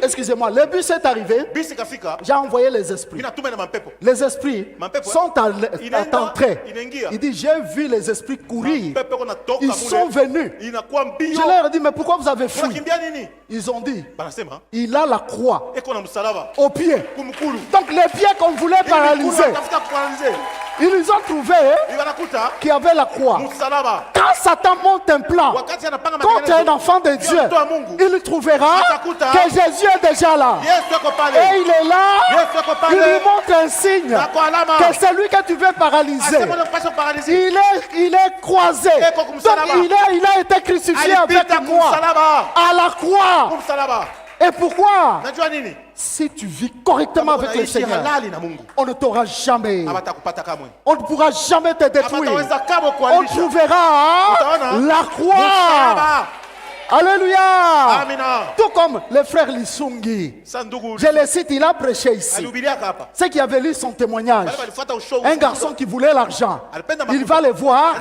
Excusez-moi, le bus est arrivé. Bisi kafika. J'ai envoyé les esprits. Mimi natuma na mampepo. Les esprits Mampepo, sont à inaenda, t'entrer. inaingia. Il dit, j'ai vu les esprits courir. Mampepo kuna toka Ils sont venus. Inakuwa mbio. Je leur ai dit, mais pourquoi vous avez fui? Unakimbia nini? Ils ont dit, Banasema il a la croix eko na msalaba. au pied. Kumkulu. Donc les pieds qu'on voulait paralyser, Tafuta kuparalyze. ils ont trouvé Hivi anakuta qu'il y avait la croix. msalaba. Quand Satan monte un plan, Wakati anapanga quand tu es un matengenezo. enfant de Dieu, mtoto wa Mungu. il trouvera Atakuta. que Jésus est déjà là. Yesu ako Et pale. il est là, Yesu ako il lui pale. montre un signe Nako alama. que c'est lui que tu veux paralyser. Asema unapaswa kuparalyze. Il est croisé. Eko kumsalaba. Donc il a été crucifié Alipita avec moi kumsalaba. à la croix. Kumsalaba. Et pourquoi? Najua nini? Si tu vis correctement avec le Unaishi Seigneur, halali na Mungu. on ne t'aura jamais. Hawatakupata kamwe. On ne pourra jamais te détruire. Hawataweza kamwe On kuangusha. trouvera Utaona? la croix. Msalaba. Alléluia. Amina. Tout comme le frère Lissungi. Sasa ndugu Je le cite, il a prêché ici. alihubiriaka hapa. Ceux qui avaient lu son témoignage. Wale walifuata ushauri. Un garçon qui voulait l'argent. Il va le voir.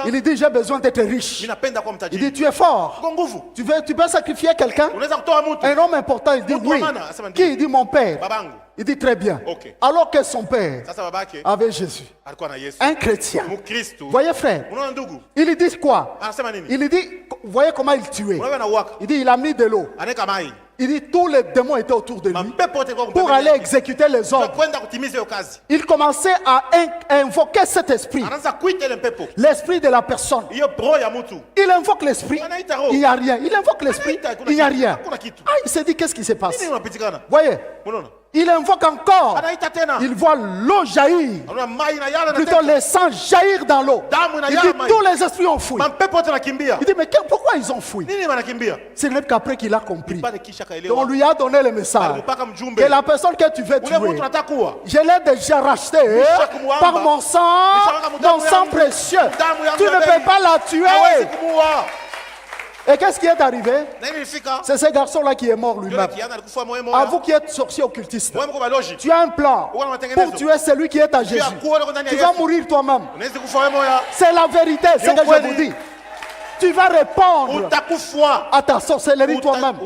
Il dit, j'ai besoin d'être riche. Mimi napenda kuwa Il mtajiri. dit, tu es fort. Kwa nguvu. Tu peux sacrifier quelqu'un? Unaweza kutoa mtu. Un homme important, il dit Mtu wa oui. maana, asema ndio. Qui? Il dit mon père. Babangu. Il dit très bien. Ok. Alors que son père Sasa babake avait Jésus. alikuwa na Yesu. Un chrétien. Mkristo. Voyez frère, Unaona ndugu? il lui dit quoi? Anasema nini? Il lui dit, voyez comment il tuait. Unaona anauaka. Il dit, il a mis de l'eau. Anaweka mai. Il dit, tous les démons étaient autour de lui Mampepo yote kwa pour aller exécuter les ordres. kwenda kutimiza hiyo kazi. Il commençait à invoquer cet esprit, Anaanza kuita ile mpepo. l'esprit de la personne. Hiyo roho ya mtu. Il invoque l'esprit, Anaita roho. il n'y a rien. Il invoque l'esprit, Anaita, hakuna il n'y a kitu. rien. Hakuna kitu. Ah, il s'est dit, qu'est-ce qui se passe? Nini unapitikana? Voyez, Unaona? il invoque encore. Anaita tena. Il voit l'eau jaillir. Unaona mai na yala na Plutôt tena. le sang jaillir dans l'eau. Damu na Il yala dit, mai. tous les esprits ont fui. Mampepo yote nakimbia. Il dit, mais pourquoi ils ont fui? Nini wanakimbia? C'est même qu'après qu'il a compris. Pale kisha Donc on kaelewa. lui a donné le message Alikupaka mjumbe. que la personne que tu veux Ule mtu tuer, unataka kuwa. je l'ai déjà racheté kumuamba. par mon sang, mon sang précieux. Tu ne peux pas la Hawezi tuer. kumuua. Et qu'est-ce qui est arrivé? Na nini ilifika? C'est ce garçon-là qui est mort Yule lui-même. kijana alikufa moyo À moyo. vous qui êtes sorciers occultistes, Moyo mko baloji. tu as un plan Wana matengenezo. pour tuer celui qui est à Jésus. kuwa uko ndani ya Tu vas Yesu. mourir toi-même. Unaweza kufa wewe moyo. C'est la vérité, ce que je ukweli. vous dis. Tu vas répondre Utakufa. à ta sorcellerie toi-même.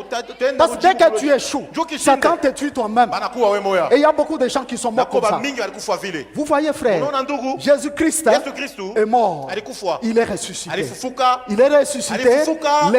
Parce que dès que tu échoues, Satan te tue toi-même. Banakuwa wewe moyo. Et il y a beaucoup de gens qui sont morts comme ça. Nakoba mingi alikufa vile. Vous voyez, frère, Unaona ndugu? Jésus-Christ Yesu Kristo est mort. alikufa. Il est ressuscité. Alifufuka. Il est ressuscité Alifufuka.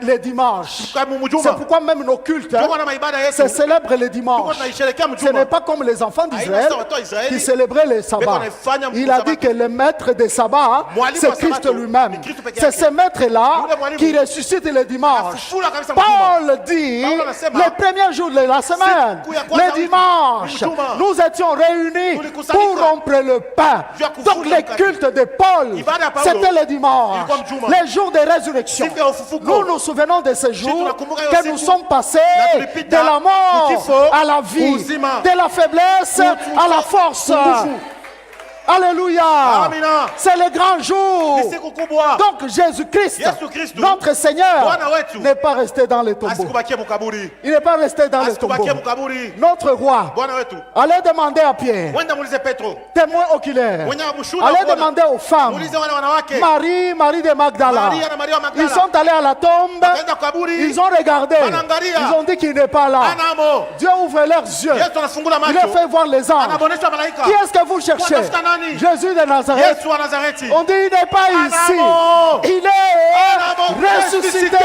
les dimanches. Kama C'est mjuma. pourquoi même nos cultes Tuko na maibada se yetu. célèbrent les Tuko dimanches. tunaisherehekea Ce n'est mjuma. pas comme les enfants d'Israël sawa watu wa Israeli. qui célébraient les sabbats. wanaifanya Il a Sabato. dit que le maître des sabbats, Mwalimu c'est wa Christ Sabato lui-même. ni Kristo peke C'est yake. ce maître-là Yule mwalimu qui ressuscite les dimanches. Anafufula kabisa mjuma. Paul dit, Paulo anasema, les premiers jours de la semaine, siku ya kwanza les dimanches, mjuma. nous étions réunis Tulikusanyika. pour rompre le pain. Juu ya kuvunja Donc les mkate. cultes de Paul, Ibada ya Paulo c'était le dimanche, ilikuwa mjuma. les jours de résurrection. Siku ya ufufuko. Nous nous souvenons de ces jours tunakumbuka hiyo que siku. nous sommes passés Na de tulipita la mort kifo, à la vie, uzima. de la faiblesse à la force. nguvu. Alléluia. Amina. C'est le grand jour. Ni siku kubwa. Donc Jésus-Christ, Yesu Kristo, notre Seigneur, Bwana wetu, n'est pas resté dans les tombeaux. Asikubakie mukaburi. Il n'est pas resté dans les tombeaux. Asikubakie mukaburi. Notre roi, Bwana wetu. allez demander à Pierre, Wenda muulize Petro. témoin oculaire, Mwenye mshuhuda allez kuona. demander aux femmes, Muulize wale wanawake. Marie, Marie de Magdala. Maria na Maria wa Ils Magdala. sont allés à la tombe, Wakaenda kwa kaburi. ils ont regardé, Wanaangalia. ils ont dit qu'il n'est pas là. Anamo. Dieu ouvre leurs yeux, Yesu anafungula il macho. a fait voir les anges. Anabonesha malaika. Qui est-ce que vous cherchez? Watafuta nani? Jésus de Nazareth. Yesu wa Nazareti. On dit il n'est pas ici, Anamo. il est Anamo. ressuscité. Ressuscité.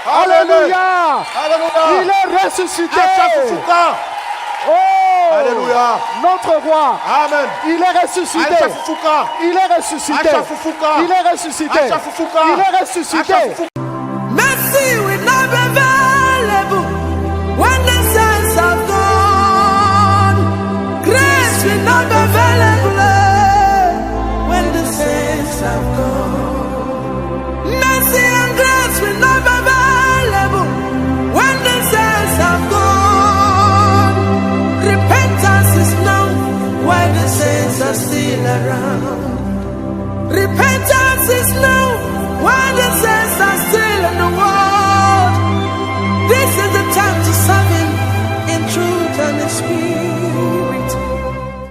Alléluia. Alléluia. Il est ressuscité. Ashafufuka. Oh, Alléluia. notre roi, Amen. il est ressuscité. Ashafufuka. Il est ressuscité. Ashafufuka. Il est ressuscité. Ashafufuka. Il est ressuscité. Ashafufuka. Mercy will not be available when the saints are gone. Grace will not be available when the saints are gone. Mercy and grace will not be available when the saints are gone. Repentance is known while the saints are still around. Repentance is known